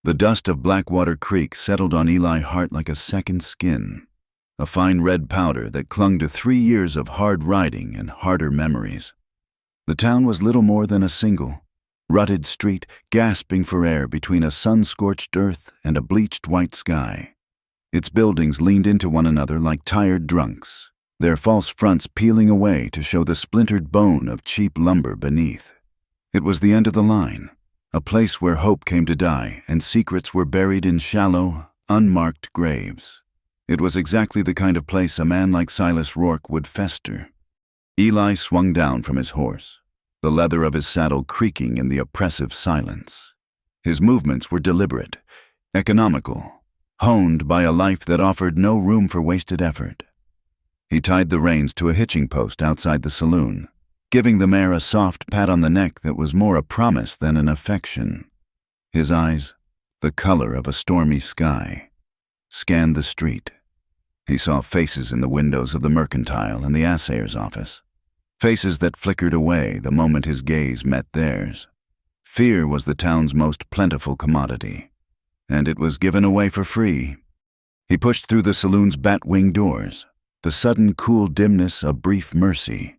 The dust of Blackwater Creek settled on Eli's heart like a second skin, a fine red powder that clung to 3 years of hard riding and harder memories. The town was little more than a single, rutted street gasping for air between a sun-scorched earth and a bleached white sky. Its buildings leaned into one another like tired drunks, their false fronts peeling away to show the splintered bone of cheap lumber beneath. It was the end of the line, a place where hope came to die and secrets were buried in shallow, unmarked graves. It was exactly the kind of place a man like Silas Rourke would fester. Eli swung down from his horse, the leather of his saddle creaking in the oppressive silence. His movements were deliberate, economical, honed by a life that offered no room for wasted effort. He tied the reins to a hitching post outside the saloon, giving the mare a soft pat on the neck that was more a promise than an affection. His eyes, the color of a stormy sky, scanned the street. He saw faces in the windows of the mercantile and the assayer's office, faces that flickered away the moment his gaze met theirs. Fear was the town's most plentiful commodity, and it was given away for free. He pushed through the saloon's bat-wing doors, the sudden cool dimness a brief mercy.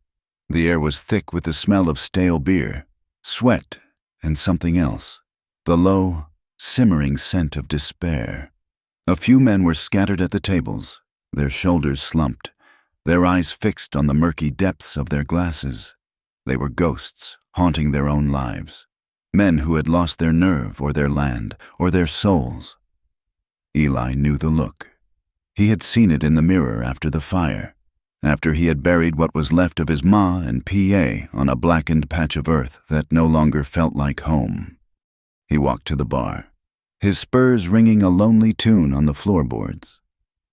The air was thick with the smell of stale beer, sweat, and something else, the low, simmering scent of despair. A few men were scattered at the tables, their shoulders slumped, their eyes fixed on the murky depths of their glasses. They were ghosts, haunting their own lives, men who had lost their nerve or their land or their souls. Eli knew the look. He had seen it in the mirror after the fire, after he had buried what was left of his ma and P.A. on a blackened patch of earth that no longer felt like home. He walked to the bar, his spurs ringing a lonely tune on the floorboards.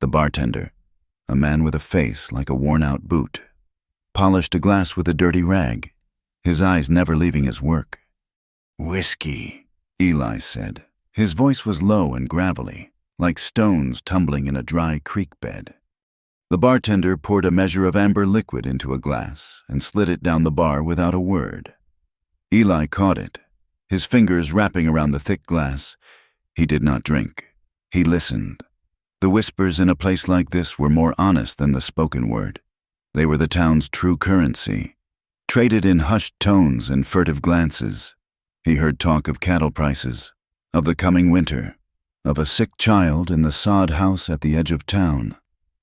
The bartender, a man with a face like a worn-out boot, polished a glass with a dirty rag, his eyes never leaving his work. "Whiskey," Eli said. His voice was low and gravelly, like stones tumbling in a dry creek bed. The bartender poured a measure of amber liquid into a glass and slid it down the bar without a word. Eli caught it, his fingers wrapping around the thick glass. He did not drink. He listened. The whispers in a place like this were more honest than the spoken word. They were the town's true currency, traded in hushed tones and furtive glances. He heard talk of cattle prices, of the coming winter, of a sick child in the sod house at the edge of town.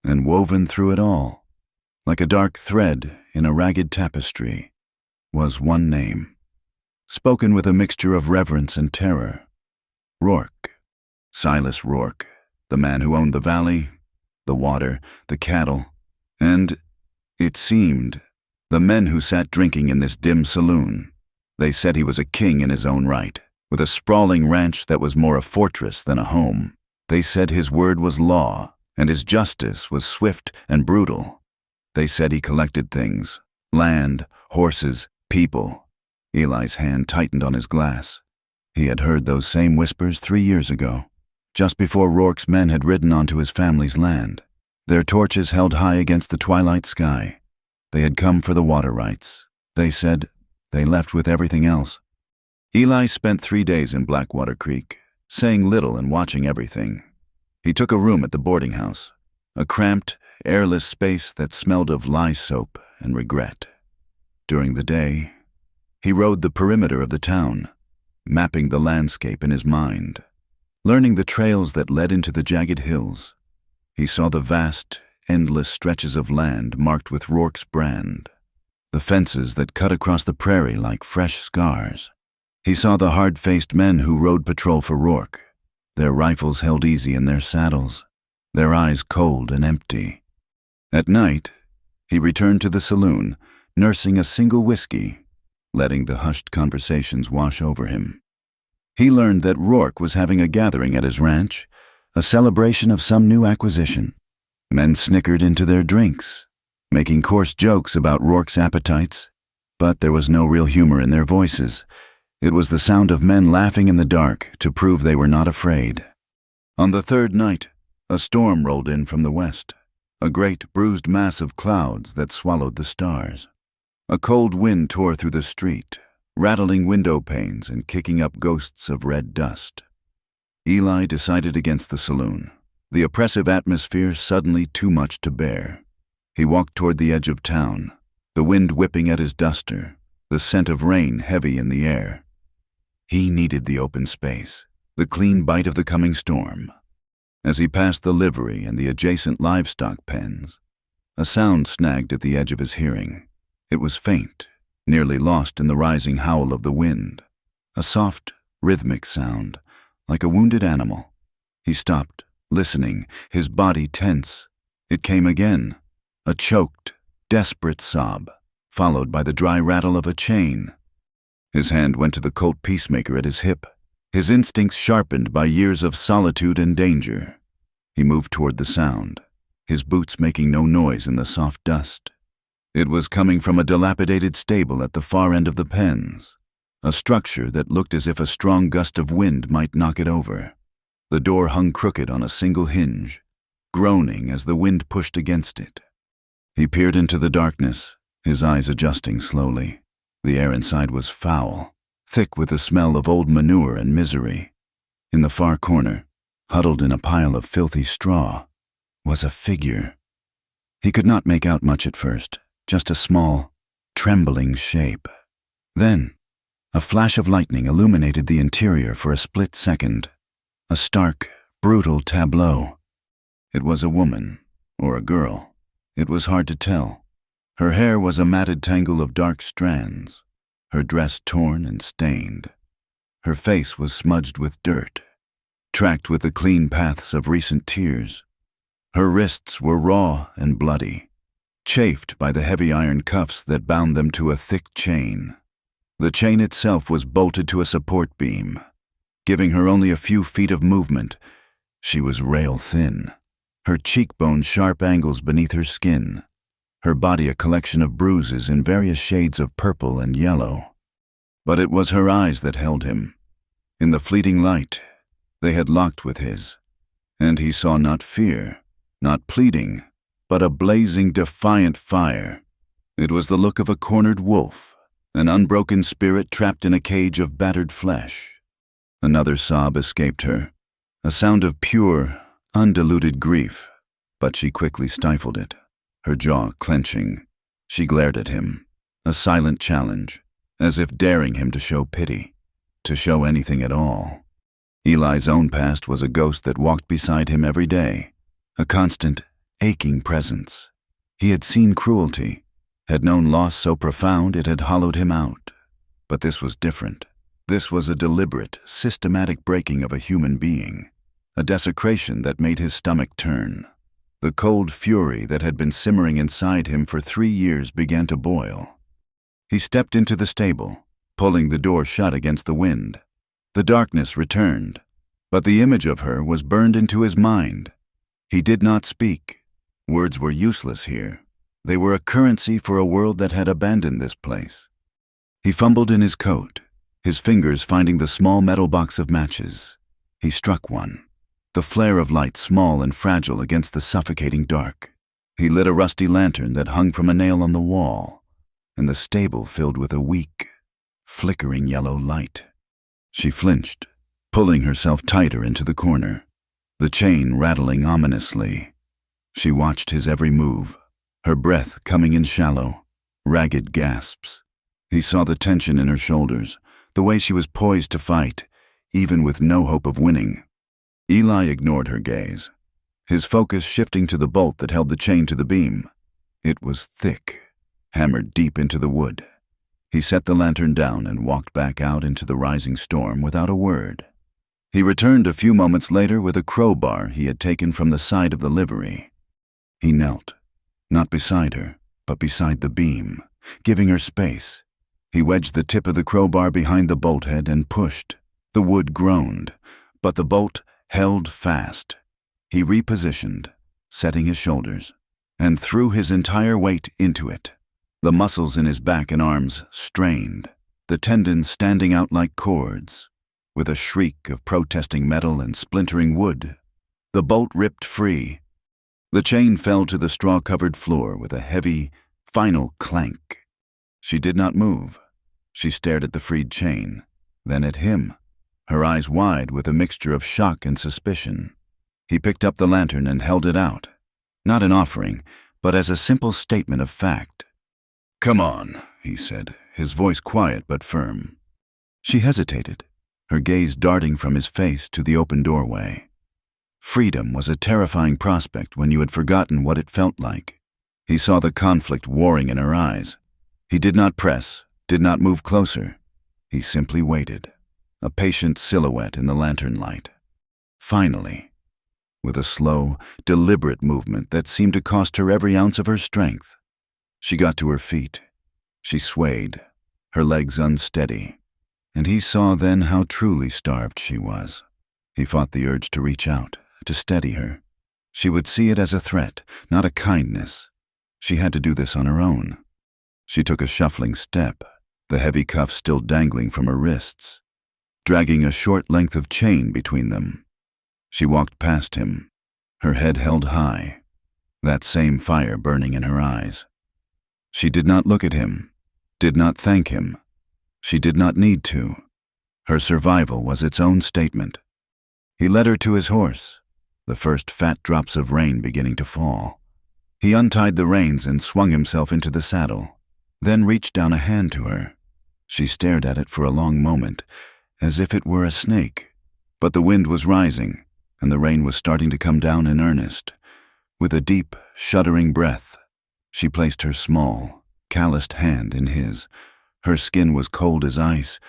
And woven through it all, like a dark thread in a ragged tapestry, was one name, spoken with a mixture of reverence and terror. Rourke. Silas Rourke, the man who owned the valley, the water, the cattle, and, it seemed, the men who sat drinking in this dim saloon. They said he was a king in his own right, with a sprawling ranch that was more a fortress than a home. They said his word was law, and his justice was swift and brutal. They said he collected things, land, horses, people. Eli's hand tightened on his glass. He had heard those same whispers 3 years ago, just before Rourke's men had ridden onto his family's land, their torches held high against the twilight sky. They had come for the water rights. They said they left with everything else. Eli spent 3 days in Blackwater Creek, saying little and watching everything. He took a room at the boarding house, a cramped, airless space that smelled of lye soap and regret. During the day, he rode the perimeter of the town, mapping the landscape in his mind, learning the trails that led into the jagged hills. He saw the vast, endless stretches of land marked with Rourke's brand, the fences that cut across the prairie like fresh scars. He saw the hard-faced men who rode patrol for Rourke, their rifles held easy in their saddles, their eyes cold and empty. At night, he returned to the saloon, nursing a single whiskey, letting the hushed conversations wash over him. He learned that Rourke was having a gathering at his ranch, a celebration of some new acquisition. Men snickered into their drinks, making coarse jokes about Rourke's appetites, but there was no real humor in their voices. It was the sound of men laughing in the dark to prove they were not afraid. On the third night, a storm rolled in from the west, a great bruised mass of clouds that swallowed the stars. A cold wind tore through the street, rattling window panes and kicking up ghosts of red dust. Eli decided against the saloon. The oppressive atmosphere suddenly too much to bear. He walked toward the edge of town, the wind whipping at his duster, the scent of rain heavy in the air. He needed the open space, the clean bite of the coming storm. As he passed the livery and the adjacent livestock pens, a sound snagged at the edge of his hearing. It was faint, nearly lost in the rising howl of the wind. A soft, rhythmic sound, like a wounded animal. He stopped, listening, his body tense. It came again, a choked, desperate sob, followed by the dry rattle of a chain. His hand went to the Colt peacemaker at his hip, his instincts sharpened by years of solitude and danger. He moved toward the sound, his boots making no noise in the soft dust. It was coming from a dilapidated stable at the far end of the pens, a structure that looked as if a strong gust of wind might knock it over. The door hung crooked on a single hinge, groaning as the wind pushed against it. He peered into the darkness, his eyes adjusting slowly. The air inside was foul, thick with the smell of old manure and misery. In the far corner, huddled in a pile of filthy straw, was a figure. He could not make out much at first, just a small, trembling shape. Then, a flash of lightning illuminated the interior for a split second. A stark, brutal tableau. It was a woman, or a girl. It was hard to tell. Her hair was a matted tangle of dark strands, her dress torn and stained. Her face was smudged with dirt, tracked with the clean paths of recent tears. Her wrists were raw and bloody, chafed by the heavy iron cuffs that bound them to a thick chain. The chain itself was bolted to a support beam, giving her only a few feet of movement. She was rail-thin, her cheekbones sharp angles beneath her skin, her body a collection of bruises in various shades of purple and yellow. But it was her eyes that held him. In the fleeting light, they had locked with his, and he saw not fear, not pleading, but a blazing, defiant fire. It was the look of a cornered wolf, an unbroken spirit trapped in a cage of battered flesh. Another sob escaped her, a sound of pure, undiluted grief, but she quickly stifled it, her jaw clenching. She glared at him, a silent challenge, as if daring him to show pity, to show anything at all. Eli's own past was a ghost that walked beside him every day, a constant, aching presence. He had seen cruelty, had known loss so profound it had hollowed him out. But this was different. This was a deliberate, systematic breaking of a human being, a desecration that made his stomach turn. The cold fury that had been simmering inside him for 3 years began to boil. He stepped into the stable, pulling the door shut against the wind. The darkness returned, but the image of her was burned into his mind. He did not speak. Words were useless here. They were a currency for a world that had abandoned this place. He fumbled in his coat, his fingers finding the small metal box of matches. He struck one, the flare of light small and fragile against the suffocating dark. He lit a rusty lantern that hung from a nail on the wall, and the stable filled with a weak, flickering yellow light. She flinched, pulling herself tighter into the corner, the chain rattling ominously. She watched his every move, her breath coming in shallow, ragged gasps. He saw the tension in her shoulders, the way she was poised to fight, even with no hope of winning. Eli ignored her gaze, his focus shifting to the bolt that held the chain to the beam. It was thick, hammered deep into the wood. He set the lantern down and walked back out into the rising storm without a word. He returned a few moments later with a crowbar he had taken from the side of the livery. He knelt, not beside her, but beside the beam, giving her space. He wedged the tip of the crowbar behind the bolt head and pushed. The wood groaned, but the bolt held fast. He repositioned, setting his shoulders, and threw his entire weight into it. The muscles in his back and arms strained, the tendons standing out like cords. With a shriek of protesting metal and splintering wood, the bolt ripped free. The chain fell to the straw-covered floor with a heavy, final clank. She did not move. She stared at the freed chain, then at him. her eyes wide with a mixture of shock and suspicion. He picked up the lantern and held it out, not an offering, but as a simple statement of fact. "Come on," he said, his voice quiet but firm. She hesitated, her gaze darting from his face to the open doorway. Freedom was a terrifying prospect when you had forgotten what it felt like. He saw the conflict warring in her eyes. He did not press, did not move closer. He simply waited, a patient silhouette in the lantern light. Finally, with a slow, deliberate movement that seemed to cost her every ounce of her strength, she got to her feet. She swayed, her legs unsteady, and he saw then how truly starved she was. He fought the urge to reach out, to steady her. She would see it as a threat, not a kindness. She had to do this on her own. She took a shuffling step, the heavy cuffs still dangling from her wrists, dragging a short length of chain between them. She walked past him, her head held high, that same fire burning in her eyes. She did not look at him, did not thank him. She did not need to. Her survival was its own statement. He led her to his horse, the first fat drops of rain beginning to fall. He untied the reins and swung himself into the saddle, then reached down a hand to her. She stared at it for a long moment, as if it were a snake. But the wind was rising, and the rain was starting to come down in earnest. With a deep, shuddering breath, she placed her small, calloused hand in his. Her skin was cold as ice.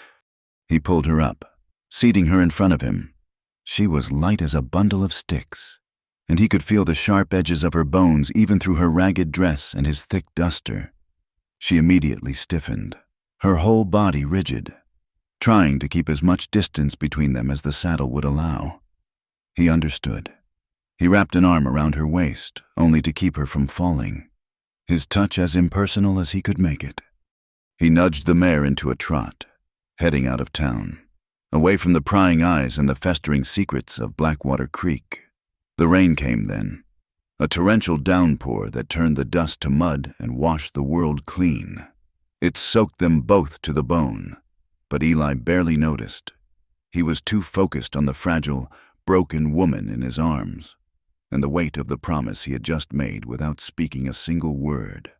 He pulled her up, seating her in front of him. She was light as a bundle of sticks, and he could feel the sharp edges of her bones even through her ragged dress and his thick duster. She immediately stiffened, her whole body rigid, trying to keep as much distance between them as the saddle would allow. He understood. He wrapped an arm around her waist, only to keep her from falling, his touch as impersonal as he could make it. He nudged the mare into a trot, heading out of town, away from the prying eyes and the festering secrets of Blackwater Creek. The rain came then, a torrential downpour that turned the dust to mud and washed the world clean. It soaked them both to the bone, but Eli barely noticed. He was too focused on the fragile, broken woman in his arms, and the weight of the promise he had just made without speaking a single word.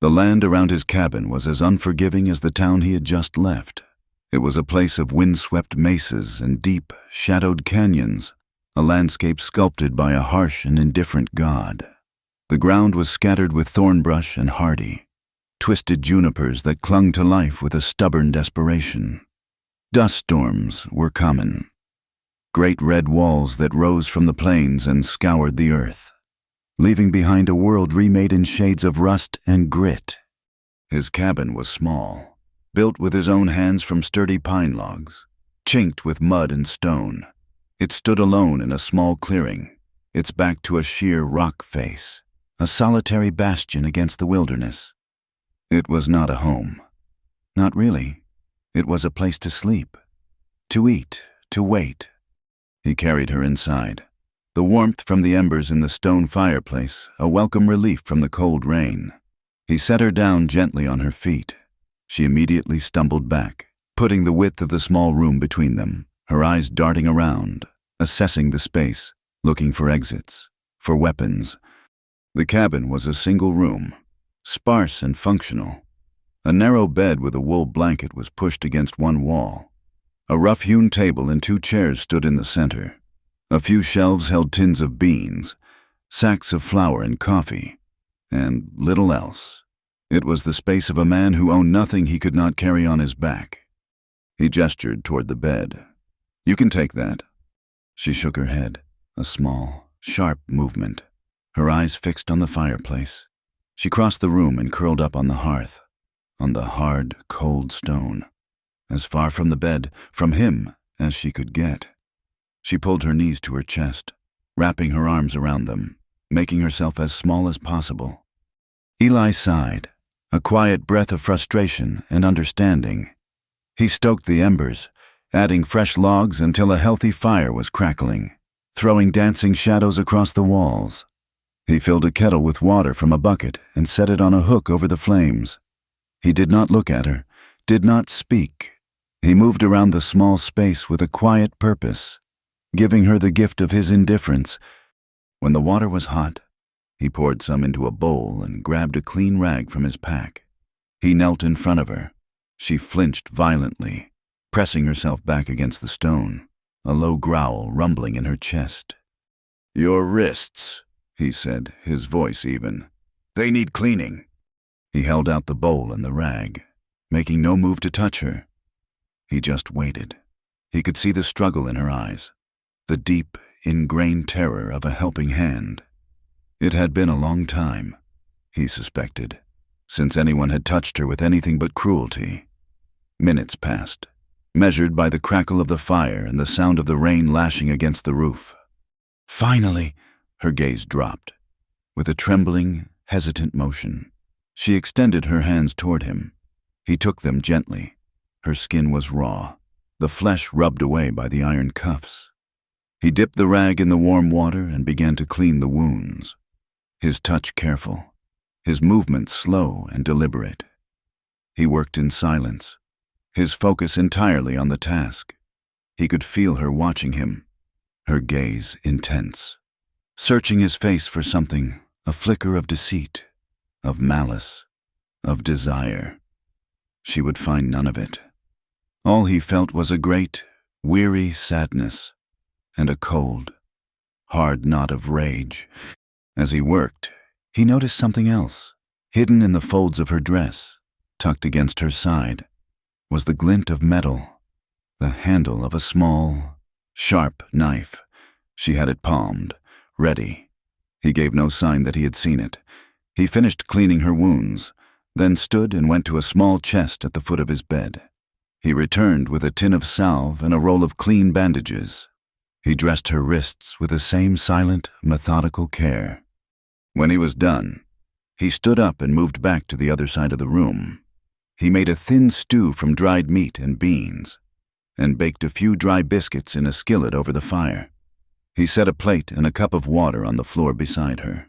The land around his cabin was as unforgiving as the town he had just left. It was a place of windswept mesas and deep, shadowed canyons, a landscape sculpted by a harsh and indifferent god. The ground was scattered with thornbrush and hardy, twisted junipers that clung to life with a stubborn desperation. Dust storms were common, great red walls that rose from the plains and scoured the earth, leaving behind a world remade in shades of rust and grit. His cabin was small, built with his own hands from sturdy pine logs, chinked with mud and stone. It stood alone in a small clearing, its back to a sheer rock face, a solitary bastion against the wilderness. It was not a home. Not really. It was a place to sleep, to eat, to wait. He carried her inside, the warmth from the embers in the stone fireplace a welcome relief from the cold rain. He set her down gently on her feet. She immediately stumbled back, putting the width of the small room between them, her eyes darting around, assessing the space, looking for exits, for weapons. The cabin was a single room, sparse and functional. A narrow bed with a wool blanket was pushed against one wall. A rough-hewn table and 2 chairs stood in the center. A few shelves held tins of beans, sacks of flour and coffee, and little else. It was the space of a man who owned nothing he could not carry on his back. He gestured toward the bed. "You can take that." She shook her head, a small, sharp movement, her eyes fixed on the fireplace. She crossed the room and curled up on the hearth, on the hard, cold stone, as far from the bed, from him, as she could get. She pulled her knees to her chest, wrapping her arms around them, making herself as small as possible. Eli sighed, a quiet breath of frustration and understanding. He stoked the embers, adding fresh logs until a healthy fire was crackling, throwing dancing shadows across the walls. He filled a kettle with water from a bucket and set it on a hook over the flames. He did not look at her, did not speak, He moved around the small space with a quiet purpose, giving her the gift of his indifference. When the water was hot, he poured some into a bowl and grabbed a clean rag from his pack. He knelt in front of her. She flinched violently, pressing herself back against the stone, a low growl rumbling in her chest. "Your wrists," he said, his voice even. "They need cleaning." He held out the bowl and the rag, making no move to touch her. He just waited. He could see the struggle in her eyes, the deep, ingrained terror of a helping hand. It had been a long time, he suspected, since anyone had touched her with anything but cruelty. Minutes passed, measured by the crackle of the fire and the sound of the rain lashing against the roof. Finally, her gaze dropped. With a trembling, hesitant motion, she extended her hands toward him. He took them gently. Her skin was raw, the flesh rubbed away by the iron cuffs. He dipped the rag in the warm water and began to clean the wounds, his touch careful, his movements slow and deliberate. He worked in silence, his focus entirely on the task. He could feel her watching him, her gaze intense, searching his face for something, a flicker of deceit, of malice, of desire. She would find none of it. All he felt was a great, weary sadness and a cold, hard knot of rage. As he worked, he noticed something else. Hidden in the folds of her dress, tucked against her side, was the glint of metal, the handle of a small, sharp knife. She had it palmed, ready. He gave no sign that he had seen it. He finished cleaning her wounds, then stood and went to a small chest at the foot of his bed. He returned with a tin of salve and a roll of clean bandages. He dressed her wrists with the same silent, methodical care. When he was done, he stood up and moved back to the other side of the room. He made a thin stew from dried meat and beans, and baked a few dry biscuits in a skillet over the fire. He set a plate and a cup of water on the floor beside her.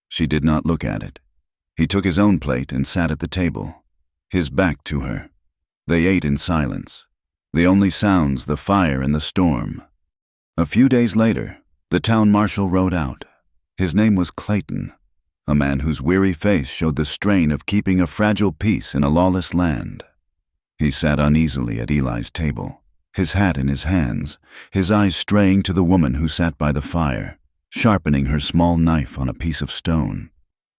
She did not look at it. He took his own plate and sat at the table, his back to her. They ate in silence, the only sounds the fire and the storm. A few days later, the town marshal rode out. His name was Clayton, a man whose weary face showed the strain of keeping a fragile peace in a lawless land. He sat uneasily at Eli's table, his hat in his hands, his eyes straying to the woman who sat by the fire, sharpening her small knife on a piece of stone.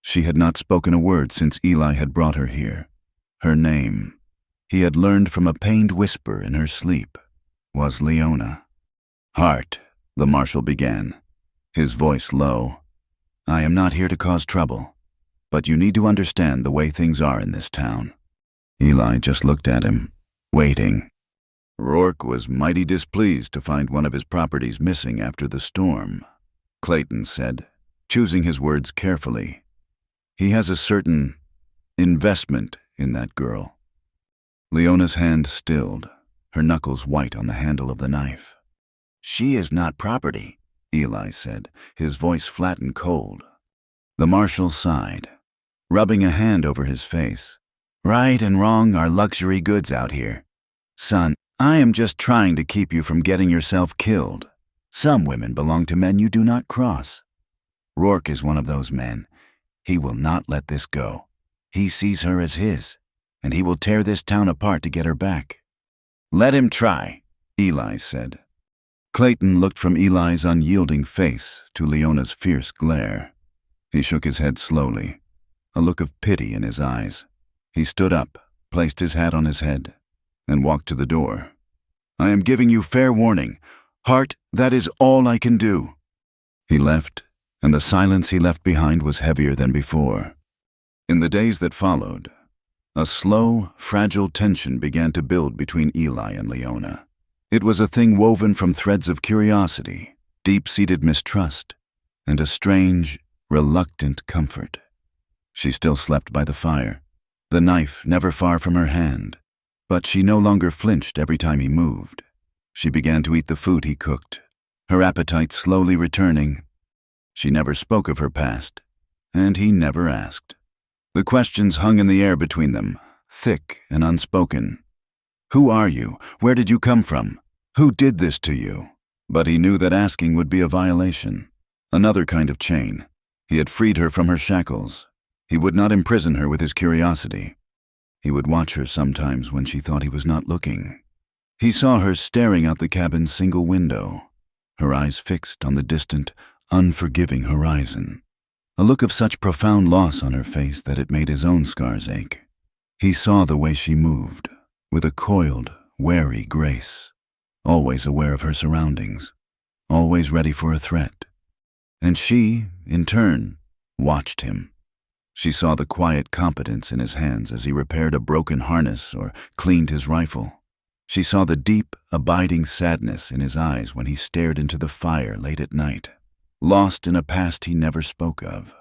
She had not spoken a word since Eli had brought her here. Her name, he had learned from a pained whisper in her sleep, was Leona. "Hart," the marshal began, his voice low. "I am not here to cause trouble, but you need to understand the way things are in this town." Eli just looked at him, waiting. "Rourke was mighty displeased to find one of his properties missing after the storm," Clayton said, choosing his words carefully. "He has a certain investment in that girl." Leona's hand stilled, her knuckles white on the handle of the knife. "She is not property," Eli said, his voice flat and cold. The marshal sighed, rubbing a hand over his face. "Right and wrong are luxury goods out here. Son, I am just trying to keep you from getting yourself killed. Some women belong to men you do not cross. Rourke is one of those men. He will not let this go. He sees her as his, and he will tear this town apart to get her back." "Let him try," Eli said. Clayton looked from Eli's unyielding face to Leona's fierce glare. He shook his head slowly, a look of pity in his eyes. He stood up, placed his hat on his head, and walked to the door. "I am giving you fair warning. Hart, that is all I can do." He left, and the silence he left behind was heavier than before. In the days that followed, a slow, fragile tension began to build between Eli and Leona. It was a thing woven from threads of curiosity, deep-seated mistrust, and a strange, reluctant comfort. She still slept by the fire, the knife never far from her hand, but she no longer flinched every time he moved. She began to eat the food he cooked, her appetite slowly returning. She never spoke of her past, and he never asked. The questions hung in the air between them, thick and unspoken. "Who are you? Where did you come from? Who did this to you?" But he knew that asking would be a violation. Another kind of chain. He had freed her from her shackles. He would not imprison her with his curiosity. He would watch her sometimes when she thought he was not looking. He saw her staring out the cabin's single window, her eyes fixed on the distant, unforgiving horizon. A look of such profound loss on her face that it made his own scars ache. He saw the way she moved, with a coiled, wary grace, always aware of her surroundings, always ready for a threat. And she, in turn, watched him. She saw the quiet competence in his hands as he repaired a broken harness or cleaned his rifle. She saw the deep, abiding sadness in his eyes when he stared into the fire late at night, lost in a past he never spoke of.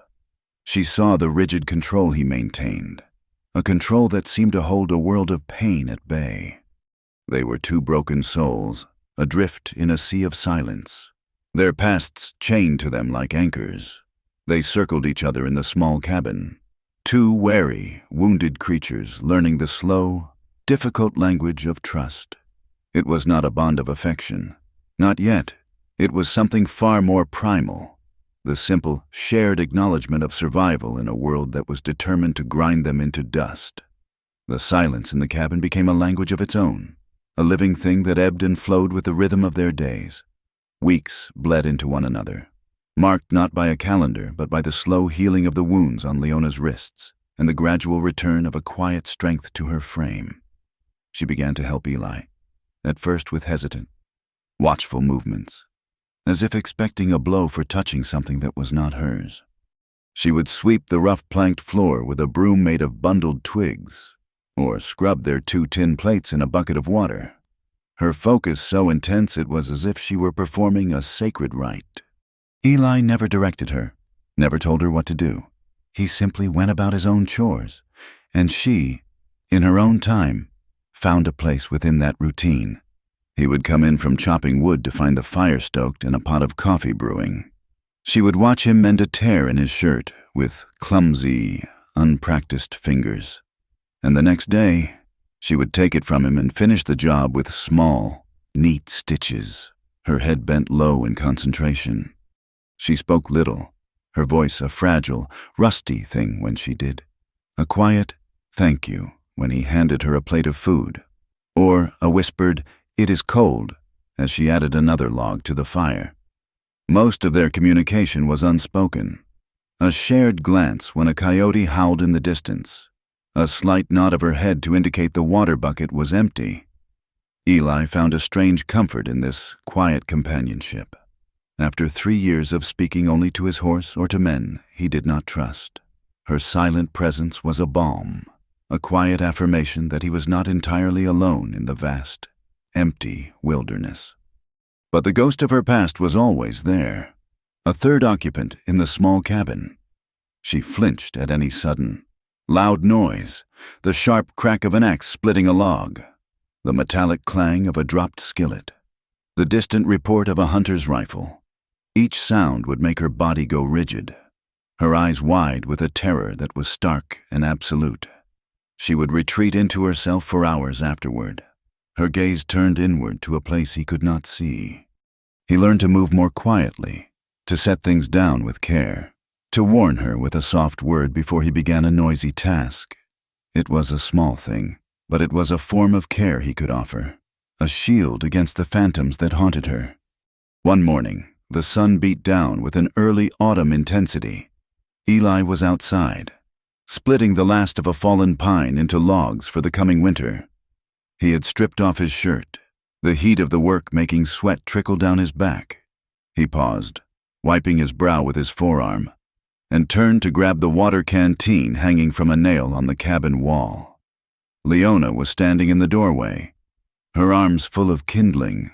She saw the rigid control he maintained, a control that seemed to hold a world of pain at bay. They were two broken souls, adrift in a sea of silence, their pasts chained to them like anchors. They circled each other in the small cabin, two wary, wounded creatures learning the slow, difficult language of trust. It was not a bond of affection. Not yet. It was something far more primal, the simple, shared acknowledgement of survival in a world that was determined to grind them into dust. The silence in the cabin became a language of its own, a living thing that ebbed and flowed with the rhythm of their days. Weeks bled into one another, marked not by a calendar but by the slow healing of the wounds on Leona's wrists and the gradual return of a quiet strength to her frame. She began to help Eli, at first with hesitant, watchful movements, as if expecting a blow for touching something that was not hers. She would sweep the rough planked floor with a broom made of bundled twigs, or scrub their 2 tin plates in a bucket of water. Her focus so intense it was as if she were performing a sacred rite. Eli never directed her, never told her what to do. He simply went about his own chores, and she, in her own time, found a place within that routine. He would come in from chopping wood to find the fire stoked and a pot of coffee brewing. She would watch him mend a tear in his shirt with clumsy, unpracticed fingers. And the next day, she would take it from him and finish the job with small, neat stitches, her head bent low in concentration. She spoke little, her voice a fragile, rusty thing when she did. A quiet thank you when he handed her a plate of food, or a whispered, "It is cold," as she added another log to the fire. Most of their communication was unspoken. A shared glance when a coyote howled in the distance, a slight nod of her head to indicate the water bucket was empty. Eli found a strange comfort in this quiet companionship. After 3 years of speaking only to his horse or to men he did not trust, her silent presence was a balm, a quiet affirmation that he was not entirely alone in the vast, empty wilderness. But the ghost of her past was always there, a third occupant in the small cabin. She flinched at any sudden, loud noise, the sharp crack of an axe splitting a log, the metallic clang of a dropped skillet, the distant report of a hunter's rifle. Each sound would make her body go rigid, her eyes wide with a terror that was stark and absolute. She would retreat into herself for hours afterward, her gaze turned inward to a place he could not see. He learned to move more quietly, to set things down with care, to warn her with a soft word before he began a noisy task. It was a small thing, but it was a form of care he could offer, a shield against the phantoms that haunted her. One morning, the sun beat down with an early autumn intensity. Eli was outside, splitting the last of a fallen pine into logs for the coming winter. He had stripped off his shirt, the heat of the work making sweat trickle down his back. He paused, wiping his brow with his forearm, and turned to grab the water canteen hanging from a nail on the cabin wall. Leona was standing in the doorway, her arms full of kindling.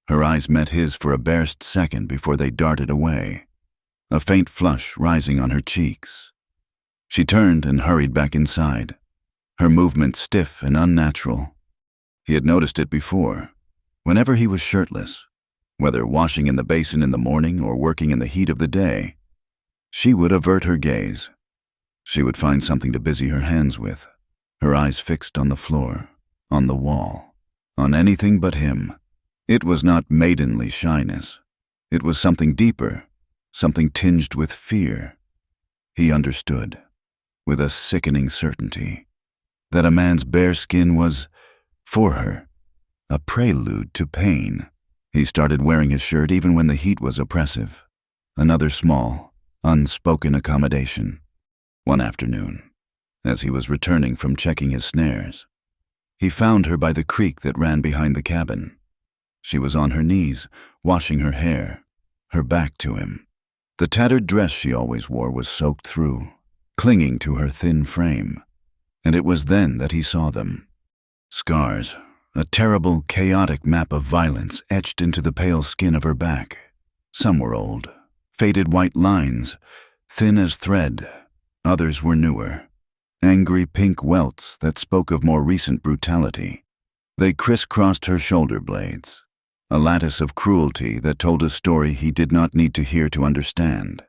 Her eyes met his for a barest second before they darted away, a faint flush rising on her cheeks. She turned and hurried back inside, her movement stiff and unnatural. He had noticed it before. Whenever he was shirtless, whether washing in the basin in the morning or working in the heat of the day, she would avert her gaze. She would find something to busy her hands with, her eyes fixed on the floor, on the wall, on anything but him. It was not maidenly shyness. It was something deeper, something tinged with fear. He understood, with a sickening certainty, that a man's bare skin was, for her, a prelude to pain. He started wearing his shirt even when the heat was oppressive. Another small, unspoken accommodation. One afternoon, as he was returning from checking his snares, he found her by the creek that ran behind the cabin. She was on her knees, washing her hair, her back to him. The tattered dress she always wore was soaked through, clinging to her thin frame, and it was then that he saw them. Scars, a terrible, chaotic map of violence etched into the pale skin of her back. Some were old, faded white lines, thin as thread. Others were newer, angry pink welts that spoke of more recent brutality. They crisscrossed her shoulder blades, a lattice of cruelty that told a story he did not need to hear to understand.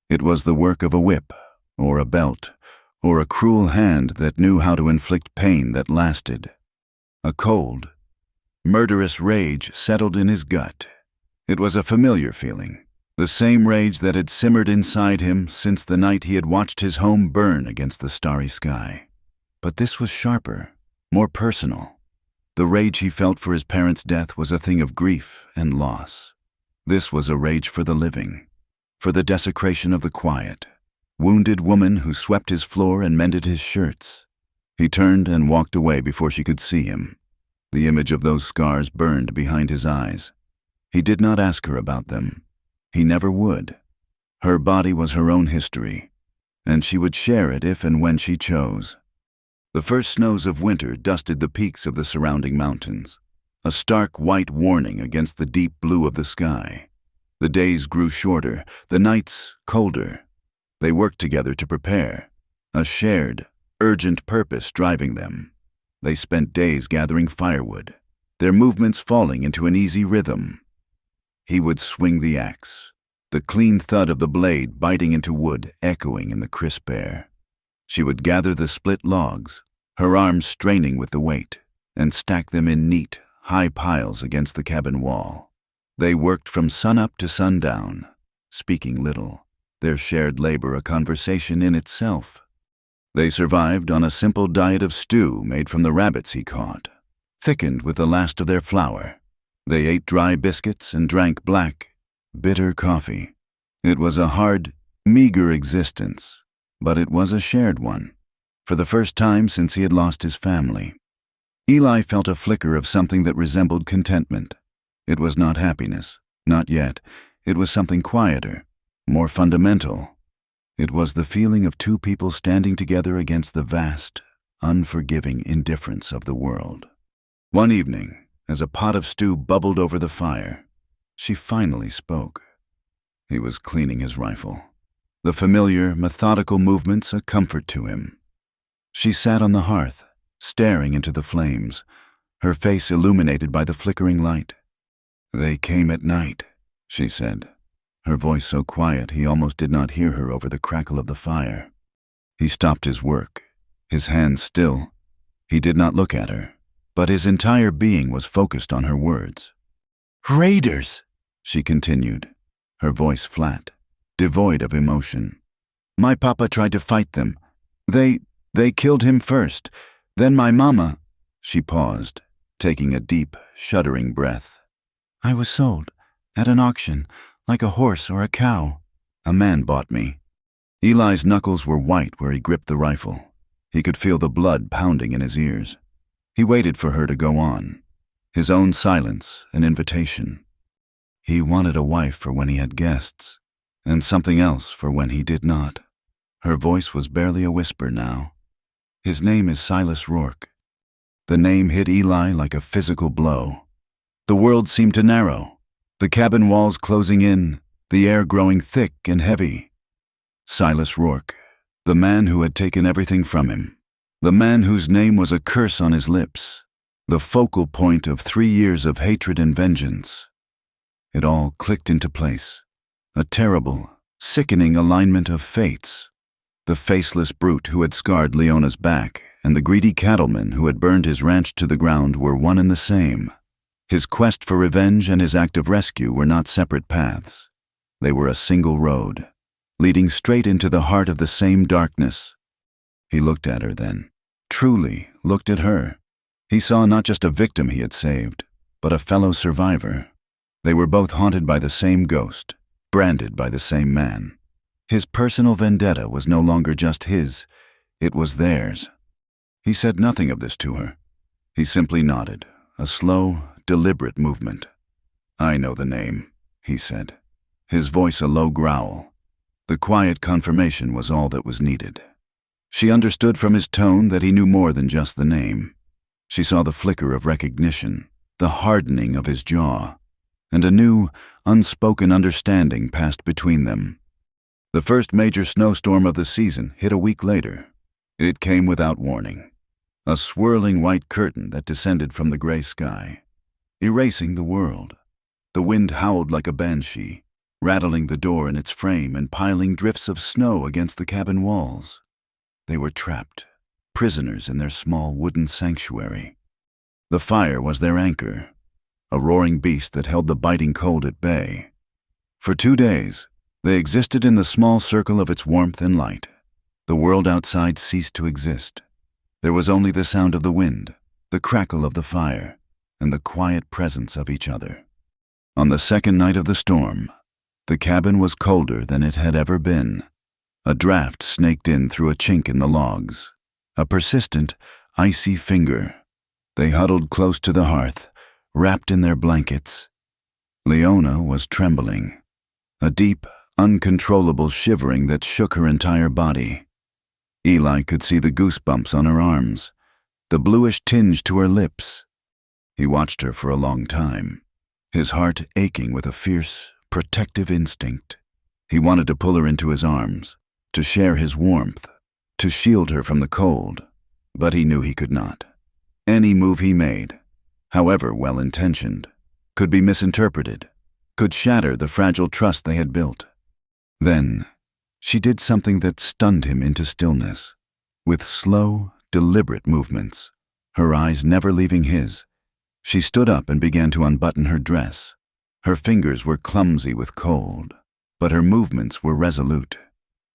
It was the work of a whip, or a belt, or a cruel hand that knew how to inflict pain that lasted. A cold, murderous rage settled in his gut. It was a familiar feeling, the same rage that had simmered inside him since the night he had watched his home burn against the starry sky. But this was sharper, more personal. The rage he felt for his parents' death was a thing of grief and loss. This was a rage for the living, for the desecration of the quiet, wounded woman who swept his floor and mended his shirts. He turned and walked away before she could see him. The image of those scars burned behind his eyes. He did not ask her about them. He never would. Her body was her own history, and she would share it if and when she chose. The first snows of winter dusted the peaks of the surrounding mountains, a stark white warning against the deep blue of the sky. The days grew shorter, the nights colder. They worked together to prepare, a shared, urgent purpose driving them. They spent days gathering firewood, their movements falling into an easy rhythm. He would swing the axe, the clean thud of the blade biting into wood echoing in the crisp air. She would gather the split logs, her arms straining with the weight, and stack them in neat, high piles against the cabin wall. They worked from sunup to sundown, speaking little, their shared labor a conversation in itself. They survived on a simple diet of stew made from the rabbits he caught, thickened with the last of their flour. They ate dry biscuits and drank black, bitter coffee. It was a hard, meager existence, but it was a shared one, for the first time since he had lost his family. Eli felt a flicker of something that resembled contentment. It was not happiness, not yet. It was something quieter, more fundamental. It was the feeling of two people standing together against the vast, unforgiving indifference of the world. One evening, as a pot of stew bubbled over the fire, she finally spoke. He was cleaning his rifle, the familiar, methodical movements a comfort to him. She sat on the hearth, staring into the flames, her face illuminated by the flickering light. "They came at night," she said, her voice so quiet he almost did not hear her over the crackle of the fire. He stopped his work, his hands still. He did not look at her, but his entire being was focused on her words. "Raiders," she continued, her voice flat, devoid of emotion. "My papa tried to fight them. They killed him first. Then my mama—" She paused, taking a deep, shuddering breath. "I was sold, at an auction, like a horse or a cow. A man bought me." Eli's knuckles were white where he gripped the rifle. He could feel the blood pounding in his ears. He waited for her to go on, his own silence an invitation. He wanted a wife for when he had guests, and something else for when he did not. Her voice was barely a whisper now. "His name is Silas Rourke." The name hit Eli like a physical blow. The world seemed to narrow, the cabin walls closing in, the air growing thick and heavy. Silas Rourke, the man who had taken everything from him, the man whose name was a curse on his lips, the focal point of 3 years of hatred and vengeance. It all clicked into place, a terrible, sickening alignment of fates. The faceless brute who had scarred Leona's back and the greedy cattleman who had burned his ranch to the ground were one and the same. His quest for revenge and his act of rescue were not separate paths. They were a single road, leading straight into the heart of the same darkness. He looked at her then, truly looked at her. He saw not just a victim he had saved, but a fellow survivor. They were both haunted by the same ghost, branded by the same man. His personal vendetta was no longer just his, it was theirs. He said nothing of this to her. He simply nodded, a slow, deliberate movement. "I know the name," he said, his voice a low growl. The quiet confirmation was all that was needed. She understood from his tone that he knew more than just the name. She saw the flicker of recognition, the hardening of his jaw, and a new, unspoken understanding passed between them. The first major snowstorm of the season hit a week later. It came without warning, a swirling white curtain that descended from the gray sky, erasing the world. The wind howled like a banshee, rattling the door in its frame and piling drifts of snow against the cabin walls. They were trapped, prisoners in their small wooden sanctuary. The fire was their anchor, a roaring beast that held the biting cold at bay. For 2 days, they existed in the small circle of its warmth and light. The world outside ceased to exist. There was only the sound of the wind, the crackle of the fire, and the quiet presence of each other. On the second night of the storm, the cabin was colder than it had ever been. A draft snaked in through a chink in the logs, a persistent, icy finger. They huddled close to the hearth, wrapped in their blankets. Leona was trembling, a deep, uncontrollable shivering that shook her entire body. Eli could see the goosebumps on her arms, the bluish tinge to her lips. He watched her for a long time, his heart aching with a fierce, protective instinct. He wanted to pull her into his arms, to share his warmth, to shield her from the cold, but he knew he could not. Any move he made, however well-intentioned, could be misinterpreted, could shatter the fragile trust they had built. Then, she did something that stunned him into stillness. With slow, deliberate movements, her eyes never leaving his, she stood up and began to unbutton her dress. Her fingers were clumsy with cold, but her movements were resolute.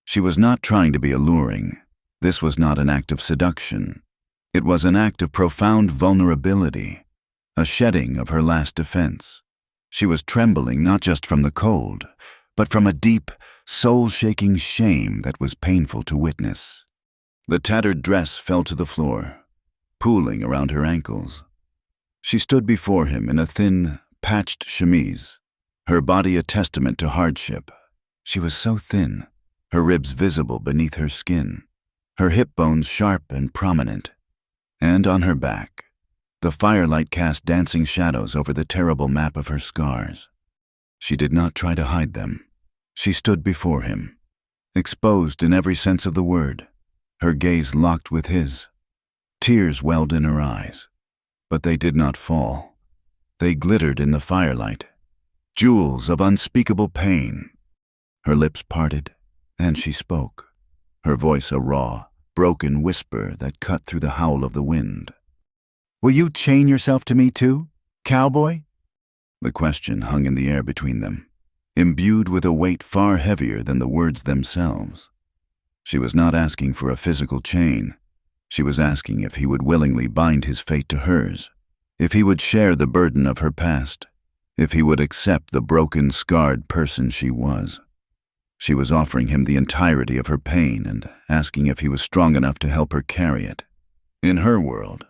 She was not trying to be alluring. This was not an act of seduction. It was an act of profound vulnerability, a shedding of her last defense. She was trembling not just from the cold, but from a deep, soul-shaking shame that was painful to witness. The tattered dress fell to the floor, pooling around her ankles. She stood before him in a thin, patched chemise, her body a testament to hardship. She was so thin, her ribs visible beneath her skin, her hip bones sharp and prominent. And on her back, the firelight cast dancing shadows over the terrible map of her scars. She did not try to hide them. She stood before him, exposed in every sense of the word, her gaze locked with his. Tears welled in her eyes, but they did not fall. They glittered in the firelight, jewels of unspeakable pain. Her lips parted, and she spoke, her voice a raw, broken whisper that cut through the howl of the wind. "Will you chain yourself to me too, cowboy?" The question hung in the air between them, imbued with a weight far heavier than the words themselves. She was not asking for a physical chain. She was asking if he would willingly bind his fate to hers, if he would share the burden of her past, if he would accept the broken, scarred person she was. She was offering him the entirety of her pain and asking if he was strong enough to help her carry it. In her world,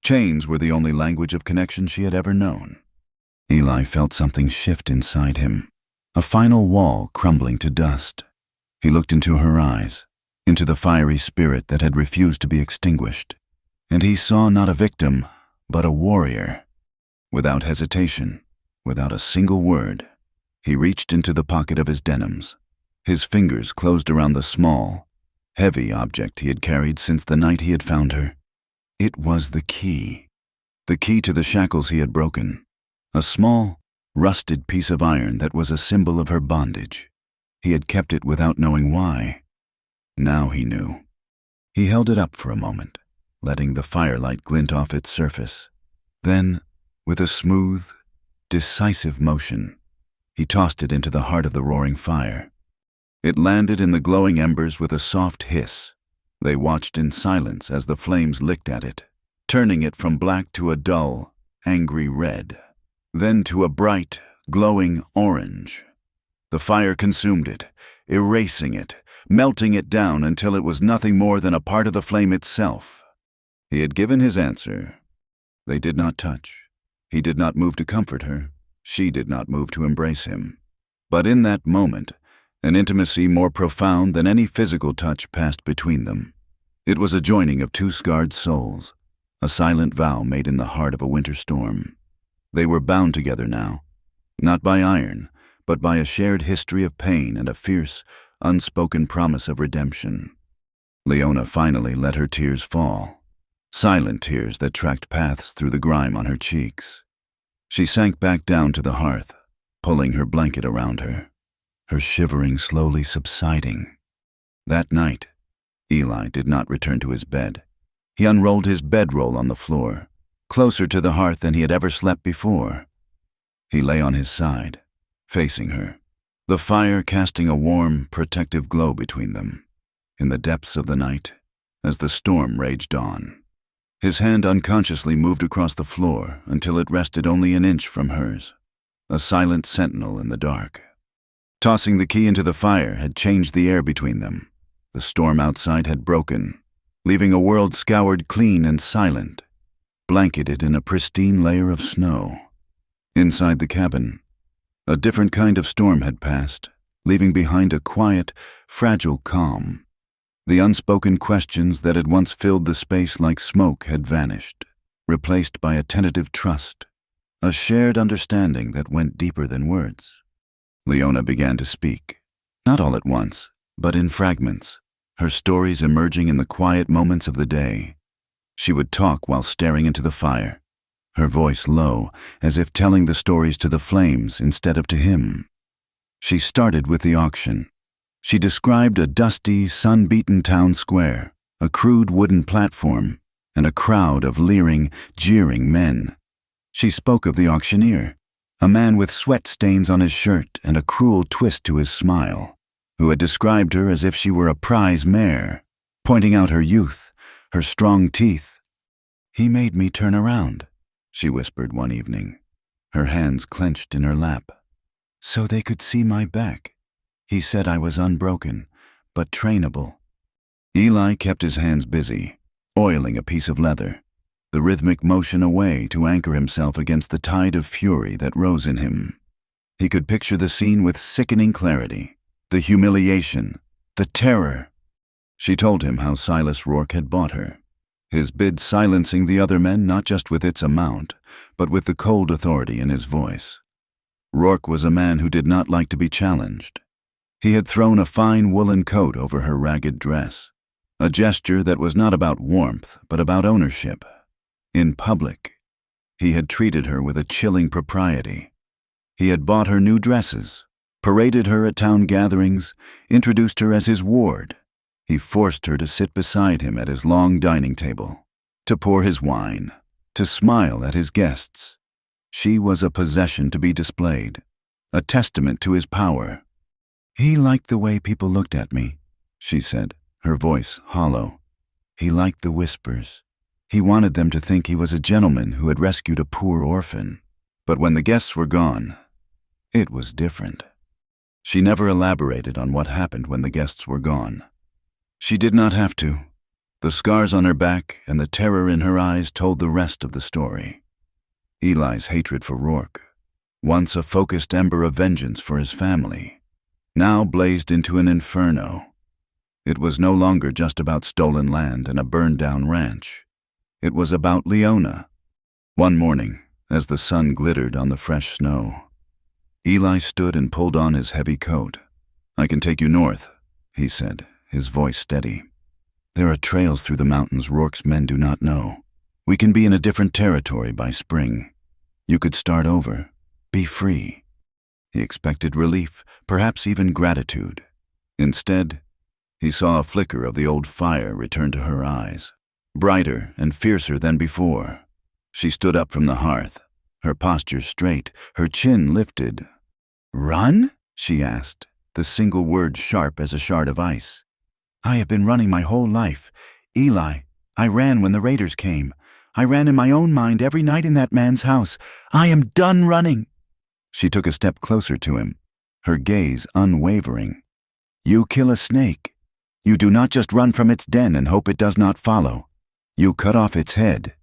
chains were the only language of connection she had ever known. Eli felt something shift inside him, a final wall crumbling to dust. He looked into her eyes, into the fiery spirit that had refused to be extinguished, and he saw not a victim, but a warrior. Without hesitation, without a single word, he reached into the pocket of his denims. His fingers closed around the small, heavy object he had carried since the night he had found her. It was the key to the shackles he had broken, a small, rusted piece of iron that was a symbol of her bondage. He had kept it without knowing why. Now he knew. He held it up for a moment, letting the firelight glint off its surface. Then, with a smooth, decisive motion, he tossed it into the heart of the roaring fire. It landed in the glowing embers with a soft hiss. They watched in silence as the flames licked at it, turning it from black to a dull, angry red, then to a bright, glowing orange. The fire consumed it, erasing it, melting it down until it was nothing more than a part of the flame itself. He had given his answer. They did not touch. He did not move to comfort her. She did not move to embrace him. But in that moment, an intimacy more profound than any physical touch passed between them. It was a joining of two scarred souls, a silent vow made in the heart of a winter storm. They were bound together now, not by iron, but by a shared history of pain and a fierce, unspoken promise of redemption. Leona finally let her tears fall, silent tears that tracked paths through the grime on her cheeks. She sank back down to the hearth, pulling her blanket around her, her shivering slowly subsiding. That night, Eli did not return to his bed. He unrolled his bedroll on the floor, closer to the hearth than he had ever slept before. He lay on his side, facing her, the fire casting a warm, protective glow between them. In the depths of the night, as the storm raged on, his hand unconsciously moved across the floor until it rested only an inch from hers, a silent sentinel in the dark. Tossing the key into the fire had changed the air between them. The storm outside had broken, leaving a world scoured clean and silent, blanketed in a pristine layer of snow. Inside the cabin, a different kind of storm had passed, leaving behind a quiet, fragile calm. The unspoken questions that had once filled the space like smoke had vanished, replaced by a tentative trust, a shared understanding that went deeper than words. Leona began to speak, not all at once, but in fragments, her stories emerging in the quiet moments of the day. She would talk while staring into the fire, her voice low, as if telling the stories to the flames instead of to him. She started with the auction. She described a dusty, sun-beaten town square, a crude wooden platform, and a crowd of leering, jeering men. She spoke of the auctioneer, a man with sweat stains on his shirt and a cruel twist to his smile, who had described her as if she were a prize mare, pointing out her youth, her strong teeth. "He made me turn around," she whispered one evening, her hands clenched in her lap, "so they could see my back. He said I was unbroken, but trainable." Eli kept his hands busy, oiling a piece of leather, the rhythmic motion away to anchor himself against the tide of fury that rose in him. He could picture the scene with sickening clarity, the humiliation, the terror. She told him how Silas Rourke had bought her, his bid silencing the other men not just with its amount, but with the cold authority in his voice. Rourke was a man who did not like to be challenged. He had thrown a fine woolen coat over her ragged dress, a gesture that was not about warmth, but about ownership. In public, he had treated her with a chilling propriety. He had bought her new dresses, paraded her at town gatherings, introduced her as his ward. He forced her to sit beside him at his long dining table, to pour his wine, to smile at his guests. She was a possession to be displayed, a testament to his power. "He liked the way people looked at me," she said, her voice hollow. "He liked the whispers. He wanted them to think he was a gentleman who had rescued a poor orphan. But when the guests were gone, it was different." She never elaborated on what happened when the guests were gone. She did not have to. The scars on her back and the terror in her eyes told the rest of the story. Eli's hatred for Rourke, once a focused ember of vengeance for his family, now blazed into an inferno. It was no longer just about stolen land and a burned-down ranch. It was about Leona. One morning, as the sun glittered on the fresh snow, Eli stood and pulled on his heavy coat. "I can take you north," he said, his voice steady. "There are trails through the mountains Rourke's men do not know. We can be in a different territory by spring. You could start over, be free." He expected relief, perhaps even gratitude. Instead, he saw a flicker of the old fire return to her eyes. brighter and fiercer than before. She stood up from the hearth, her posture straight, her chin lifted. "Run?" she asked, the single word sharp as a shard of ice. "I have been running my whole life. Eli, I ran when the raiders came. I ran in my own mind every night in that man's house. I am done running." She took a step closer to him, her gaze unwavering. "You kill a snake. You do not just run from its den and hope it does not follow. You cut off its head."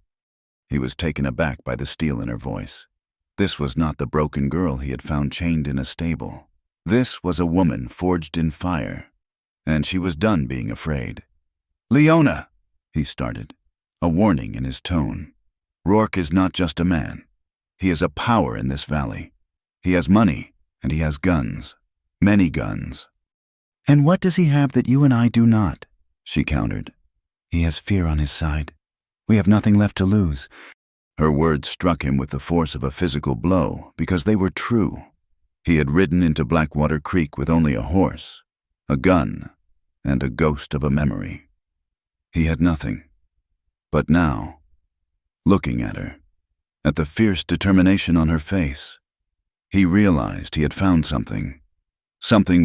He was taken aback by the steel in her voice. This was not the broken girl he had found chained in a stable. This was a woman forged in fire, and she was done being afraid. "Leona," he started, a warning in his tone. "Rourke is not just a man. He is a power in this valley. He has money, and he has guns. Many guns." "And what does he have that you and I do not?" she countered. "He has fear on his side. We have nothing left to lose." Her words struck him with the force of a physical blow because they were true. He had ridden into Blackwater Creek with only a horse, a gun, and a ghost of a memory. He had nothing. But now, looking at her, at the fierce determination on her face, he realized he had found something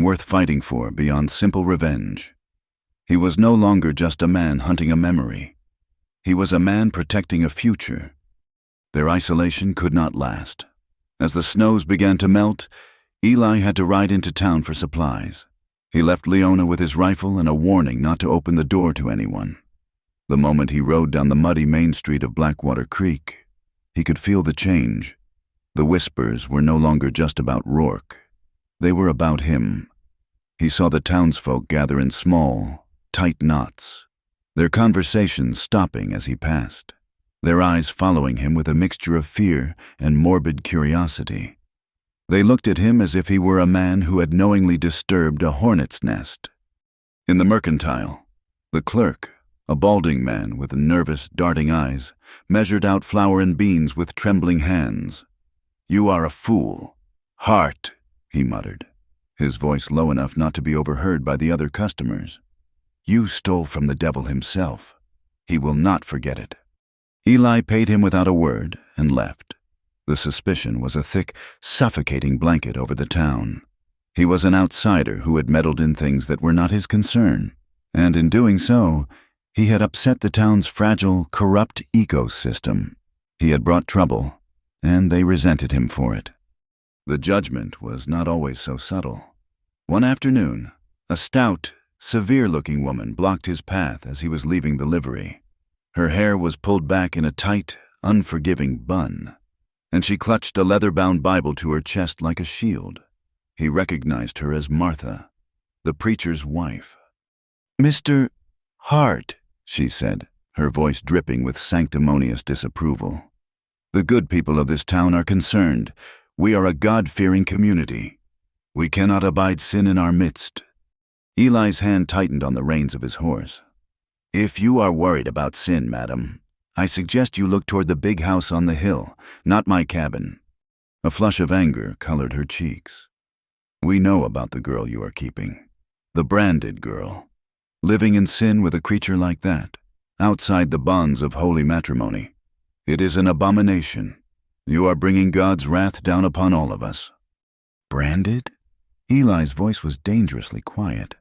worth fighting for beyond simple revenge. He was no longer just a man hunting a memory. He was a man protecting a future. Their isolation could not last. As the snows began to melt, Eli had to ride into town for supplies. He left Leona with his rifle and a warning not to open the door to anyone. The moment he rode down the muddy main street of Blackwater Creek, he could feel the change. The whispers were no longer just about Rourke. They were about him. He saw the townsfolk gather in small, tight knots, their conversations stopping as he passed, their eyes following him with a mixture of fear and morbid curiosity. They looked at him as if he were a man who had knowingly disturbed a hornet's nest. In the mercantile, the clerk, a balding man with nervous, darting eyes, measured out flour and beans with trembling hands. "You are a fool. Hart," he muttered, his voice low enough not to be overheard by the other customers. "You stole from the devil himself. He will not forget it." Eli paid him without a word and left. The suspicion was a thick, suffocating blanket over the town. He was an outsider who had meddled in things that were not his concern, and in doing so, he had upset the town's fragile, corrupt ecosystem. He had brought trouble, and they resented him for it. The judgment was not always so subtle. One afternoon, a stout, severe-looking woman blocked his path as he was leaving the livery. Her hair was pulled back in a tight, unforgiving bun, and she clutched a leather-bound Bible to her chest like a shield. He recognized her as Martha, the preacher's wife. "Mr. Hart," she said, her voice dripping with sanctimonious disapproval. "The good people of this town are concerned. We are a God-fearing community. We cannot abide sin in our midst." Eli's hand tightened on the reins of his horse. "If you are worried about sin, madam, I suggest you look toward the big house on the hill, not my cabin." A flush of anger colored her cheeks. "We know about the girl you are keeping. The branded girl. Living in sin with a creature like that, outside the bonds of holy matrimony. It is an abomination. You are bringing God's wrath down upon all of us." "Branded?" Eli's voice was dangerously quiet.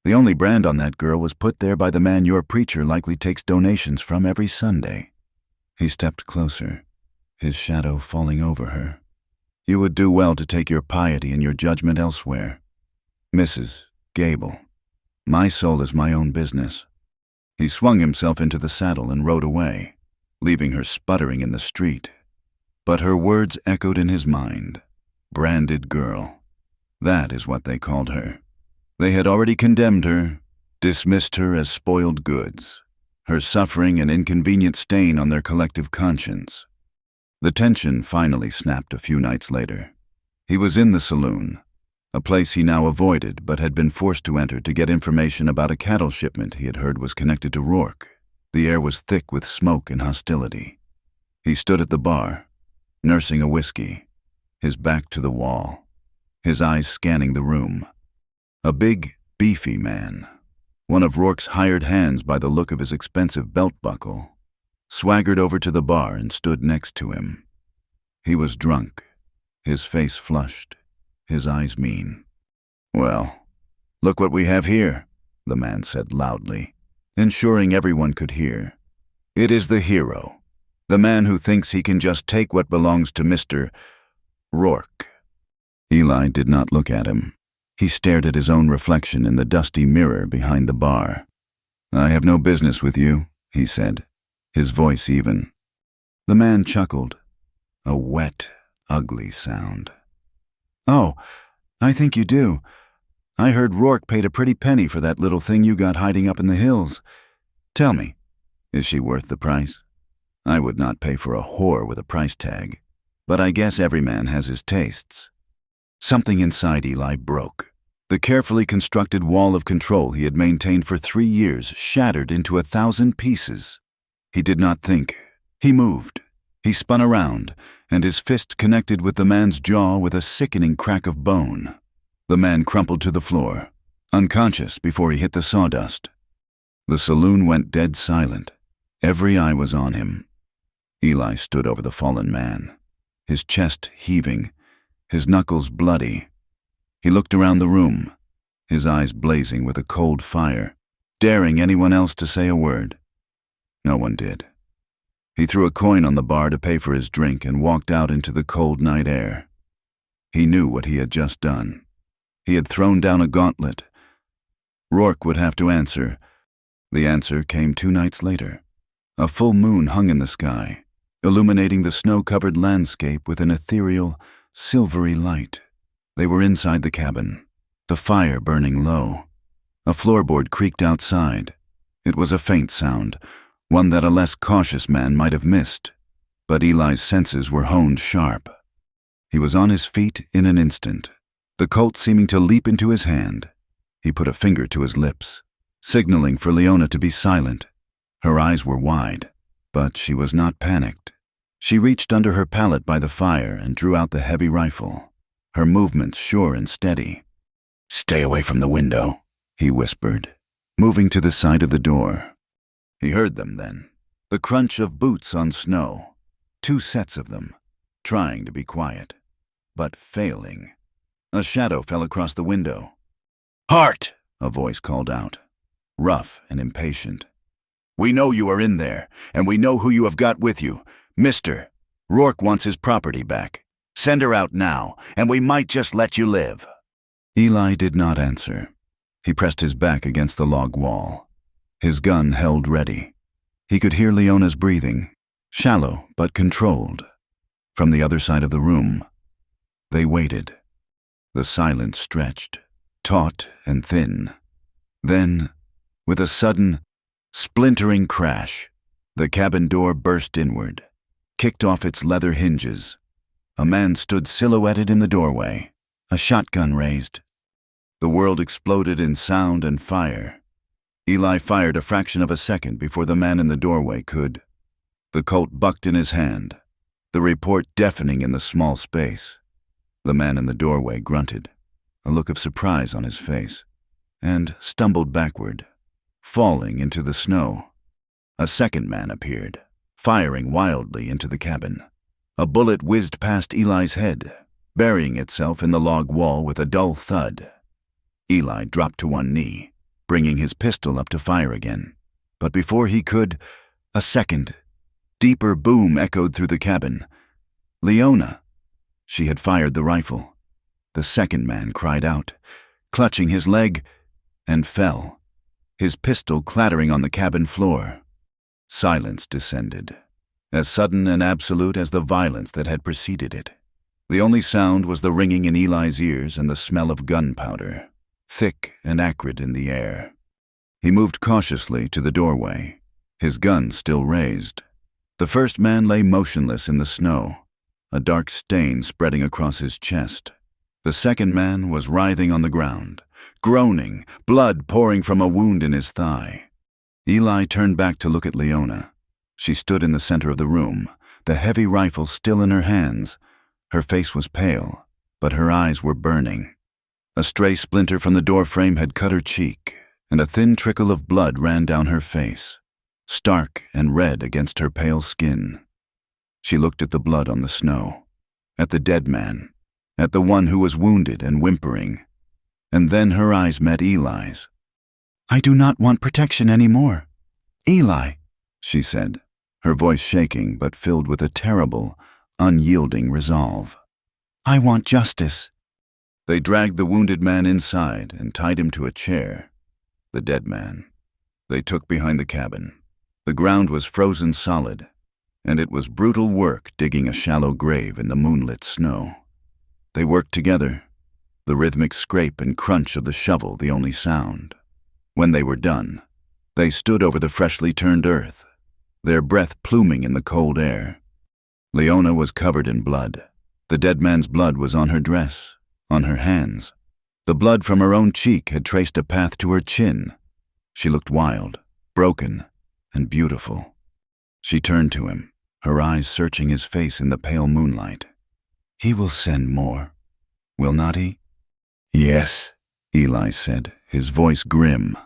"The only brand on that girl was put there by the man your preacher likely takes donations from every Sunday." He stepped closer, his shadow falling over her. "You would do well to take your piety and your judgment elsewhere. Mrs. Gable, my soul is my own business." He swung himself into the saddle and rode away, leaving her sputtering in the street. But her words echoed in his mind. Branded girl. That is what they called her. They had already condemned her, dismissed her as spoiled goods, her suffering an inconvenient stain on their collective conscience. The tension finally snapped a few nights later. He was in the saloon, a place he now avoided but had been forced to enter to get information about a cattle shipment he had heard was connected to Rourke. The air was thick with smoke and hostility. He stood at the bar, nursing a whiskey, his back to the wall, his eyes scanning the room. A big, beefy man, one of Rourke's hired hands by the look of his expensive belt buckle, swaggered over to the bar and stood next to him. He was drunk, his face flushed, his eyes mean. "Well, look what we have here," the man said loudly, ensuring everyone could hear. "It is the hero, the man who thinks he can just take what belongs to Mr. Rourke." Eli did not look at him. He stared at his own reflection in the dusty mirror behind the bar. "I have no business with you," he said, his voice even. The man chuckled, a wet, ugly sound. "Oh, I think you do. I heard Rourke paid a pretty penny for that little thing you got hiding up in the hills. Tell me, is she worth the price? I would not pay for a whore with a price tag, but I guess every man has his tastes." Something inside Eli broke. The carefully constructed wall of control he had maintained for 3 years shattered into 1,000 pieces. He did not think. He moved. He spun around, and his fist connected with the man's jaw with a sickening crack of bone. The man crumpled to the floor, unconscious before he hit the sawdust. The saloon went dead silent. Every eye was on him. Eli stood over the fallen man, his chest heaving, his knuckles bloody. He looked around the room, his eyes blazing with a cold fire, daring anyone else to say a word. No one did. He threw a coin on the bar to pay for his drink and walked out into the cold night air. He knew what he had just done. He had thrown down a gauntlet. Rourke would have to answer. The answer came 2 nights later. A full moon hung in the sky, illuminating the snow-covered landscape with an ethereal, silvery light. They were inside the cabin, the fire burning low. A floorboard creaked outside. It was a faint sound, one that a less cautious man might have missed, but Eli's senses were honed sharp. He was on his feet in an instant, the Colt seeming to leap into his hand. He put a finger to his lips, signaling for Leona to be silent. Her eyes were wide, but she was not panicked. She reached under her pallet by the fire and drew out the heavy rifle, her movements sure and steady. "Stay away from the window," he whispered, moving to the side of the door. He heard them then, the crunch of boots on snow, 2 sets of them, trying to be quiet, but failing. A shadow fell across the window. "Hart!" a voice called out, rough and impatient. "We know you are in there, and we know who you have got with you. Mister, Rourke wants his property back. Send her out now, and we might just let you live." Eli did not answer. He pressed his back against the log wall, his gun held ready. He could hear Leona's breathing, shallow but controlled. From the other side of the room, they waited. The silence stretched, taut and thin. Then, with a sudden, splintering crash, the cabin door burst inward, kicked off its leather hinges. A man stood silhouetted in the doorway, a shotgun raised. The world exploded in sound and fire. Eli fired a fraction of a second before the man in the doorway could. The Colt bucked in his hand, the report deafening in the small space. The man in the doorway grunted, a look of surprise on his face, and stumbled backward, falling into the snow. A second man appeared, firing wildly into the cabin. A bullet whizzed past Eli's head, burying itself in the log wall with a dull thud. Eli dropped to one knee, bringing his pistol up to fire again. But before he could, a second, deeper boom echoed through the cabin. Leona! She had fired the rifle. The second man cried out, clutching his leg, and fell, his pistol clattering on the cabin floor. Silence descended, as sudden and absolute as the violence that had preceded it. The only sound was the ringing in Eli's ears and the smell of gunpowder, thick and acrid in the air. He moved cautiously to the doorway, his gun still raised. The first man lay motionless in the snow, a dark stain spreading across his chest. The second man was writhing on the ground, groaning, blood pouring from a wound in his thigh. Eli turned back to look at Leona. She stood in the center of the room, the heavy rifle still in her hands. Her face was pale, but her eyes were burning. A stray splinter from the doorframe had cut her cheek, and a thin trickle of blood ran down her face, stark and red against her pale skin. She looked at the blood on the snow, at the dead man, at the one who was wounded and whimpering, and then her eyes met Eli's. "I do not want protection anymore. Eli," she said, her voice shaking but filled with a terrible, unyielding resolve. "I want justice." They dragged the wounded man inside and tied him to a chair. The dead man they took behind the cabin. The ground was frozen solid, and it was brutal work digging a shallow grave in the moonlit snow. They worked together, the rhythmic scrape and crunch of the shovel the only sound. When they were done, they stood over the freshly turned earth, their breath pluming in the cold air. Leona was covered in blood. The dead man's blood was on her dress, on her hands. The blood from her own cheek had traced a path to her chin. She looked wild, broken, and beautiful. She turned to him, her eyes searching his face in the pale moonlight. "He will send more, will not he?" "Yes," Eli said, his voice grim.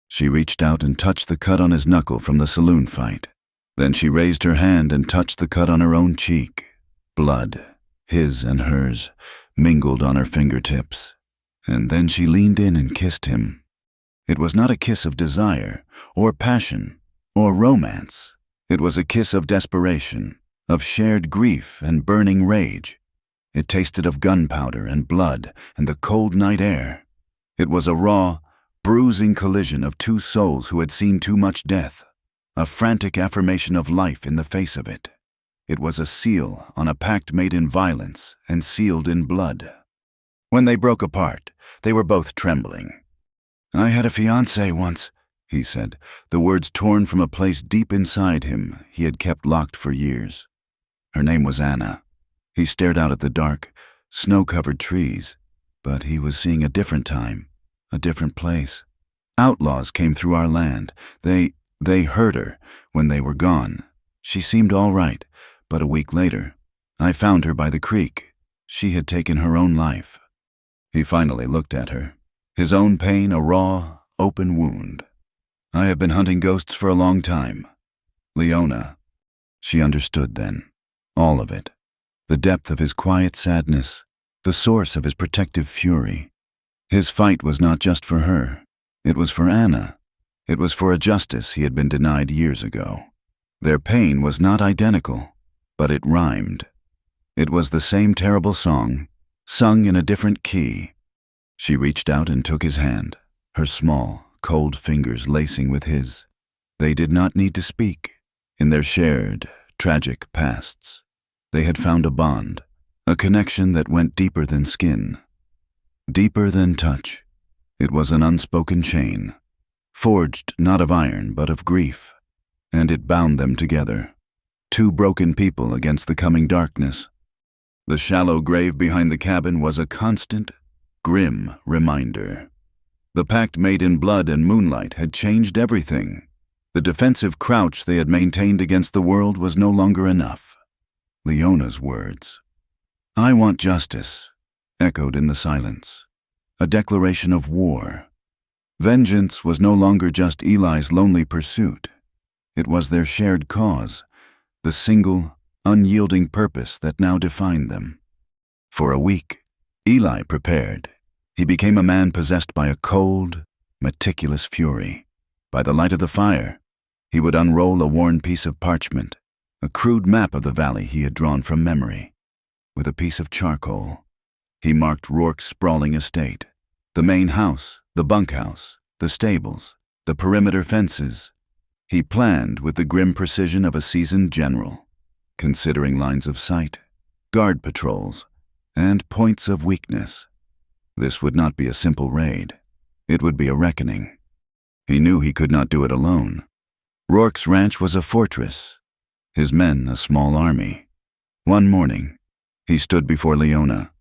She reached out and touched the cut on his knuckle from the saloon fight. Then she raised her hand and touched the cut on her own cheek. Blood, his and hers, mingled on her fingertips. And then she leaned in and kissed him. It was not a kiss of desire, or passion, or romance. It was a kiss of desperation, of shared grief and burning rage. It tasted of gunpowder and blood and the cold night air. It was a raw, bruising collision of two souls who had seen too much death, a frantic affirmation of life in the face of it. It was a seal on a pact made in violence and sealed in blood. When they broke apart, they were both trembling. "I had a fiancée once," he said, the words torn from a place deep inside him he had kept locked for years. Her name was Anna. He stared out at the dark, snow-covered trees, but he was seeing a different time, a different place. Outlaws came through our land. They hurt her when they were gone. She seemed all right, but a week later, I found her by the creek. She had taken her own life. He finally looked at her, his own pain a raw, open wound. "I have been hunting ghosts for a long time. Leona." She understood then, all of it. The depth of his quiet sadness, the source of his protective fury. His fight was not just for her. It was for Anna. It was for a justice he had been denied years ago. Their pain was not identical, but it rhymed. It was the same terrible song, sung in a different key. She reached out and took his hand, her small, cold fingers lacing with his. They did not need to speak. In their shared, tragic pasts, they had found a bond, a connection that went deeper than skin, deeper than touch. It was an unspoken chain, forged not of iron but of grief, and it bound them together, two broken people against the coming darkness. The shallow grave behind the cabin was a constant, grim reminder. The pact made in blood and moonlight had changed everything. The defensive crouch they had maintained against the world was no longer enough. Leona's words, "I want justice," echoed in the silence, a declaration of war. Vengeance was no longer just Eli's lonely pursuit. It was their shared cause, the single, unyielding purpose that now defined them. For a week, Eli prepared. He became a man possessed by a cold, meticulous fury. By the light of the fire, he would unroll a worn piece of parchment, a crude map of the valley he had drawn from memory. With a piece of charcoal, he marked Rourke's sprawling estate, the main house, the bunkhouse, the stables, the perimeter fences. He planned with the grim precision of a seasoned general, considering lines of sight, guard patrols, and points of weakness. This would not be a simple raid. It would be a reckoning. He knew he could not do it alone. Rourke's ranch was a fortress, his men a small army. One morning, he stood before Leona,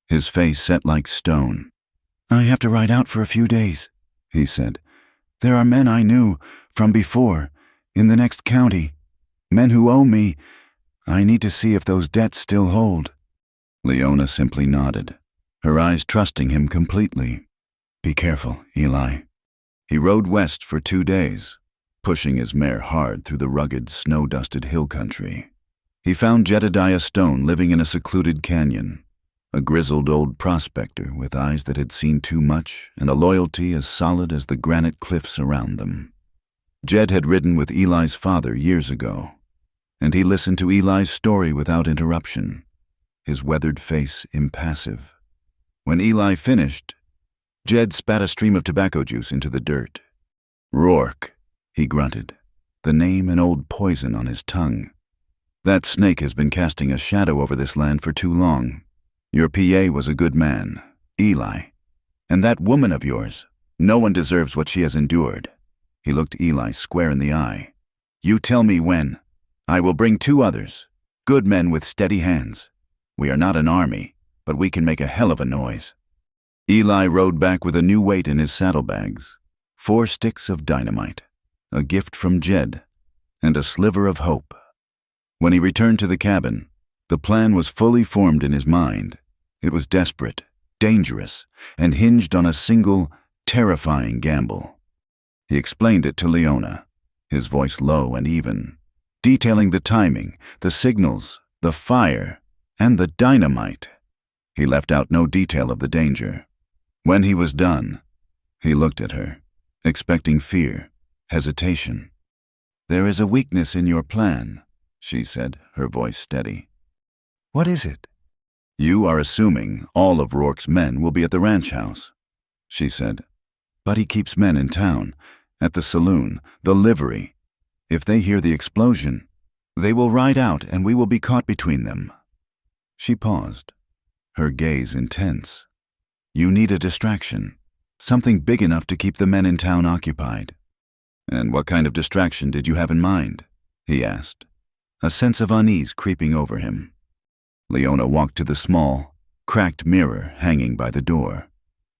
his face set like stone. "I have to ride out for a few days," he said. "There are men I knew from before, in the next county, men who owe me. I need to see if those debts still hold." Leona simply nodded, her eyes trusting him completely. "Be careful, Eli." He rode west for 2 days, pushing his mare hard through the rugged, snow-dusted hill country. He found Jedediah Stone living in a secluded canyon, a grizzled old prospector with eyes that had seen too much and a loyalty as solid as the granite cliffs around them. Jed had ridden with Eli's father years ago, and he listened to Eli's story without interruption, his weathered face impassive. When Eli finished, Jed spat a stream of tobacco juice into the dirt. "Rourke," he grunted, the name an old poison on his tongue. "That snake has been casting a shadow over this land for too long. Your PA was a good man, Eli. And that woman of yours, no one deserves what she has endured." He looked Eli square in the eye. "You tell me when. I will bring 2 others, good men with steady hands. We are not an army, but we can make a hell of a noise." Eli rode back with a new weight in his saddlebags, 4 sticks of dynamite, a gift from Jed, and a sliver of hope. When he returned to the cabin, the plan was fully formed in his mind. It was desperate, dangerous, and hinged on a single, terrifying gamble. He explained it to Leona, his voice low and even, detailing the timing, the signals, the fire, and the dynamite. He left out no detail of the danger. When he was done, he looked at her, expecting fear, hesitation. "There is a weakness in your plan," she said, her voice steady. "What is it?" "You are assuming all of Rourke's men will be at the ranch house," she said. "But he keeps men in town, at the saloon, the livery. If they hear the explosion, they will ride out and we will be caught between them." She paused, her gaze intense. "You need a distraction, something big enough to keep the men in town occupied." "And what kind of distraction did you have in mind?" he asked, a sense of unease creeping over him. Leona walked to the small, cracked mirror hanging by the door.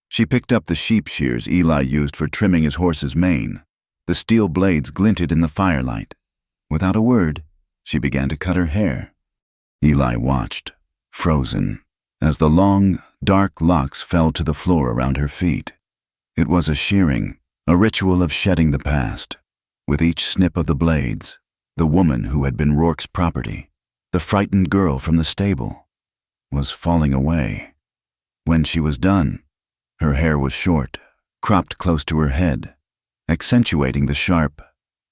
She picked up the sheep shears Eli used for trimming his horse's mane. The steel blades glinted in the firelight. Without a word, she began to cut her hair. Eli watched, frozen, as the long, dark locks fell to the floor around her feet. It was a shearing, a ritual of shedding the past. With each snip of the blades, the woman who had been Rourke's property, the frightened girl from the stable, was falling away. When she was done, her hair was short, cropped close to her head, accentuating the sharp,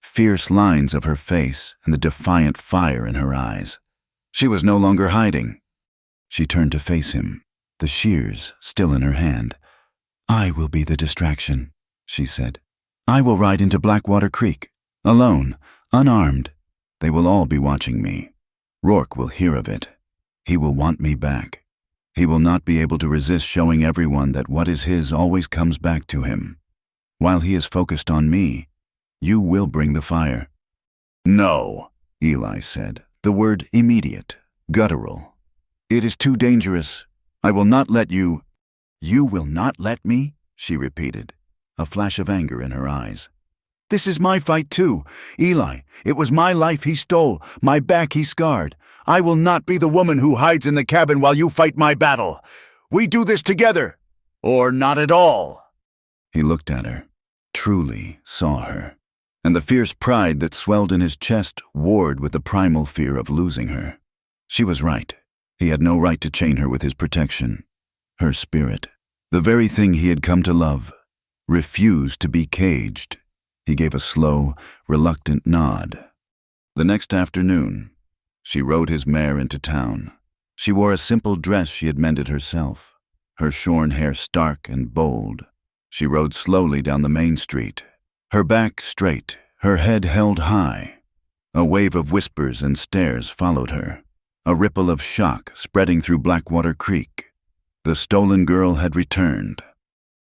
fierce lines of her face and the defiant fire in her eyes. She was no longer hiding. She turned to face him, the shears still in her hand. "I will be the distraction," she said. "I will ride into Blackwater Creek, alone, unarmed. They will all be watching me. Rourke will hear of it. He will want me back. He will not be able to resist showing everyone that what is his always comes back to him. While he is focused on me, you will bring the fire." "No," Eli said, the word immediate, guttural. "It is too dangerous. I will not let you." "You will not let me?" she repeated, a flash of anger in her eyes. "This is my fight too. Eli, it was my life he stole, my back he scarred. I will not be the woman who hides in the cabin while you fight my battle. We do this together, or not at all." He looked at her, truly saw her, and the fierce pride that swelled in his chest warred with the primal fear of losing her. She was right. He had no right to chain her with his protection. Her spirit, the very thing he had come to love, refused to be caged. He gave a slow, reluctant nod. The next afternoon, she rode his mare into town. She wore a simple dress she had mended herself, her shorn hair stark and bold. She rode slowly down the main street, her back straight, her head held high. A wave of whispers and stares followed her, a ripple of shock spreading through Blackwater Creek. The stolen girl had returned.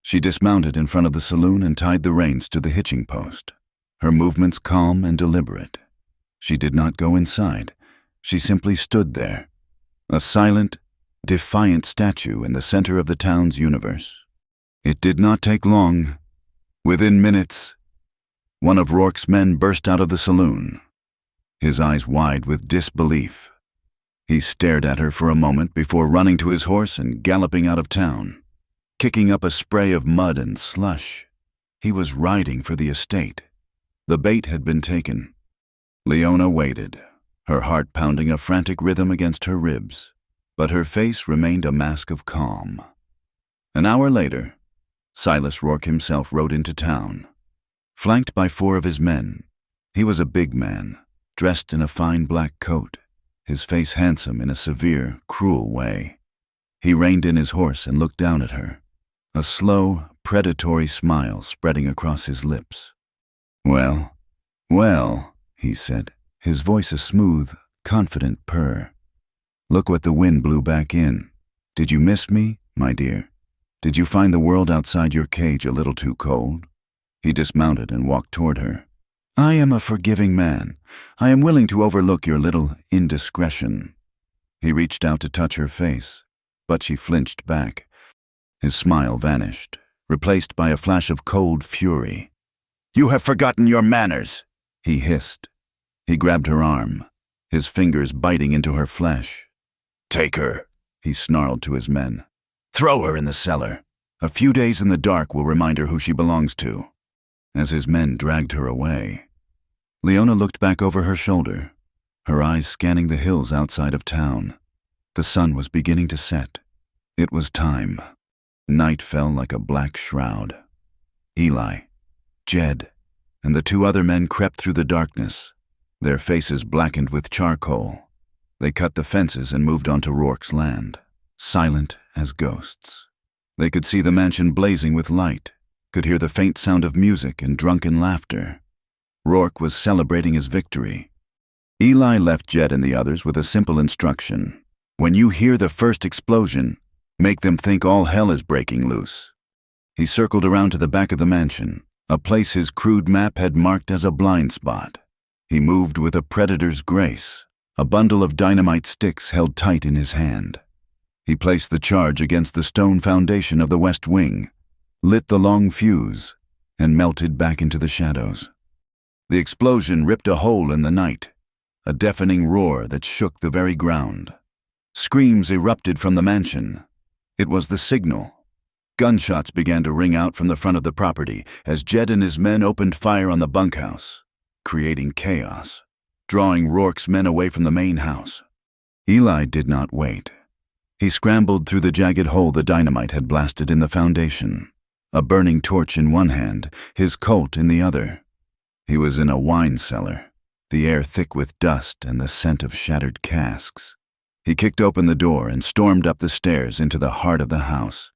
She dismounted in front of the saloon and tied the reins to the hitching post, her movements calm and deliberate. She did not go inside. She simply stood there, a silent, defiant statue in the center of the town's universe. It did not take long. Within minutes, one of Rourke's men burst out of the saloon, his eyes wide with disbelief. He stared at her for a moment before running to his horse and galloping out of town, kicking up a spray of mud and slush. He was riding for the estate. The bait had been taken. Leona waited, her heart pounding a frantic rhythm against her ribs, but her face remained a mask of calm. An hour later, Silas Rourke himself rode into town. Flanked by 4 of his men, he was a big man, dressed in a fine black coat, his face handsome in a severe, cruel way. He reined in his horse and looked down at her, a slow, predatory smile spreading across his lips. "Well, well," he said, his voice a smooth, confident purr. "Look what the wind blew back in. Did you miss me, my dear? Did you find the world outside your cage a little too cold?" He dismounted and walked toward her. "I am a forgiving man. I am willing to overlook your little indiscretion." He reached out to touch her face, but she flinched back. His smile vanished, replaced by a flash of cold fury. "You have forgotten your manners," he hissed. He grabbed her arm, his fingers biting into her flesh. "Take her," he snarled to his men. "Throw her in the cellar. A few days in the dark will remind her who she belongs to." As his men dragged her away, Leona looked back over her shoulder, her eyes scanning the hills outside of town. The sun was beginning to set. It was time. Night fell like a black shroud. Eli, Jed, and the 2 other men crept through the darkness, their faces blackened with charcoal. They cut the fences and moved onto Rourke's land, silent as ghosts. They could see the mansion blazing with light, could hear the faint sound of music and drunken laughter. Rourke was celebrating his victory. Eli left Jed and the others with a simple instruction. "When you hear the first explosion, make them think all hell is breaking loose." He circled around to the back of the mansion, a place his crude map had marked as a blind spot. He moved with a predator's grace, a bundle of dynamite sticks held tight in his hand. He placed the charge against the stone foundation of the west wing, lit the long fuse, and melted back into the shadows. The explosion ripped a hole in the night, a deafening roar that shook the very ground. Screams erupted from the mansion. It was the signal. Gunshots began to ring out from the front of the property as Jed and his men opened fire on the bunkhouse, creating chaos, drawing Rourke's men away from the main house. Eli did not wait. He scrambled through the jagged hole the dynamite had blasted in the foundation, a burning torch in one hand, his Colt in the other. He was in a wine cellar, the air thick with dust and the scent of shattered casks. He kicked open the door and stormed up the stairs into the heart of the house.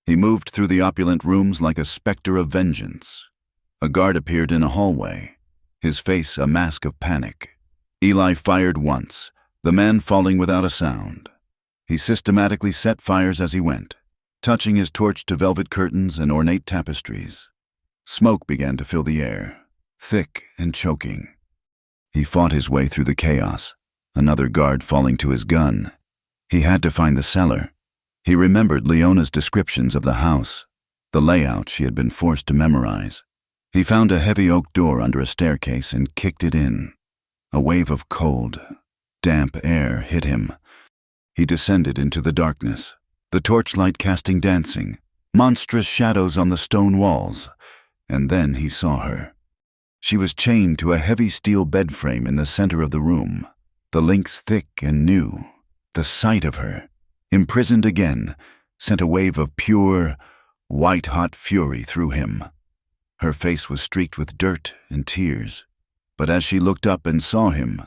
He moved through the opulent rooms like a specter of vengeance. A guard appeared in a hallway, his face a mask of panic. Eli fired once, the man falling without a sound. He systematically set fires as he went, touching his torch to velvet curtains and ornate tapestries. Smoke began to fill the air, thick and choking. He fought his way through the chaos, another guard falling to his gun. He had to find the cellar. He remembered Leona's descriptions of the house, the layout she had been forced to memorize. He found a heavy oak door under a staircase and kicked it in. A wave of cold, damp air hit him. He descended into the darkness, the torchlight casting dancing, monstrous shadows on the stone walls, and then he saw her. She was chained to a heavy steel bed frame in the center of the room, the links thick and new. The sight of her, imprisoned again, sent a wave of pure, white-hot fury through him. Her face was streaked with dirt and tears, but as she looked up and saw him,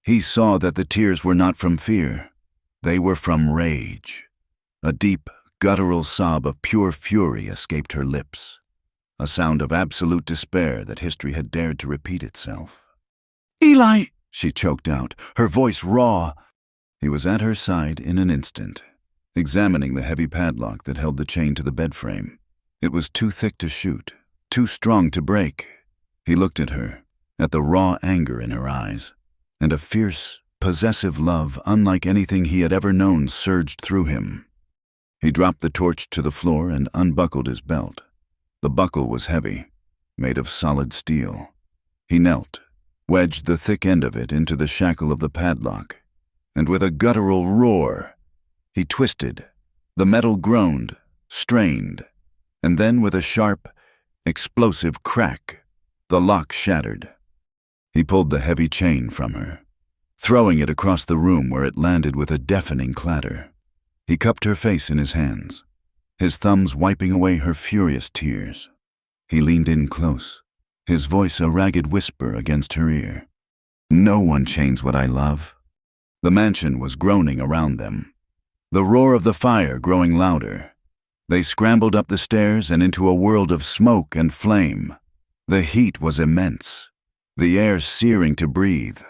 he saw that the tears were not from fear. They were from rage. A deep, guttural sob of pure fury escaped her lips, a sound of absolute despair that history had dared to repeat itself. "Eli!" she choked out, her voice raw. He was at her side in an instant, examining the heavy padlock that held the chain to the bed frame. It was too thick to shoot, too strong to break. He looked at her, at the raw anger in her eyes, and a fierce, possessive love unlike anything he had ever known surged through him. He dropped the torch to the floor and unbuckled his belt. The buckle was heavy, made of solid steel. He knelt, wedged the thick end of it into the shackle of the padlock, and with a guttural roar, he twisted. The metal groaned, strained, and then with a sharp, Explosive crack. The lock shattered. He pulled the heavy chain from her, throwing it across the room where it landed with a deafening clatter. He cupped her face in his hands, his thumbs wiping away her furious tears. He leaned in close, his voice a ragged whisper against her ear. "No one chains what I love." The mansion was groaning around them, the roar of the fire growing louder. They scrambled up the stairs and into a world of smoke and flame. The heat was immense, the air searing to breathe.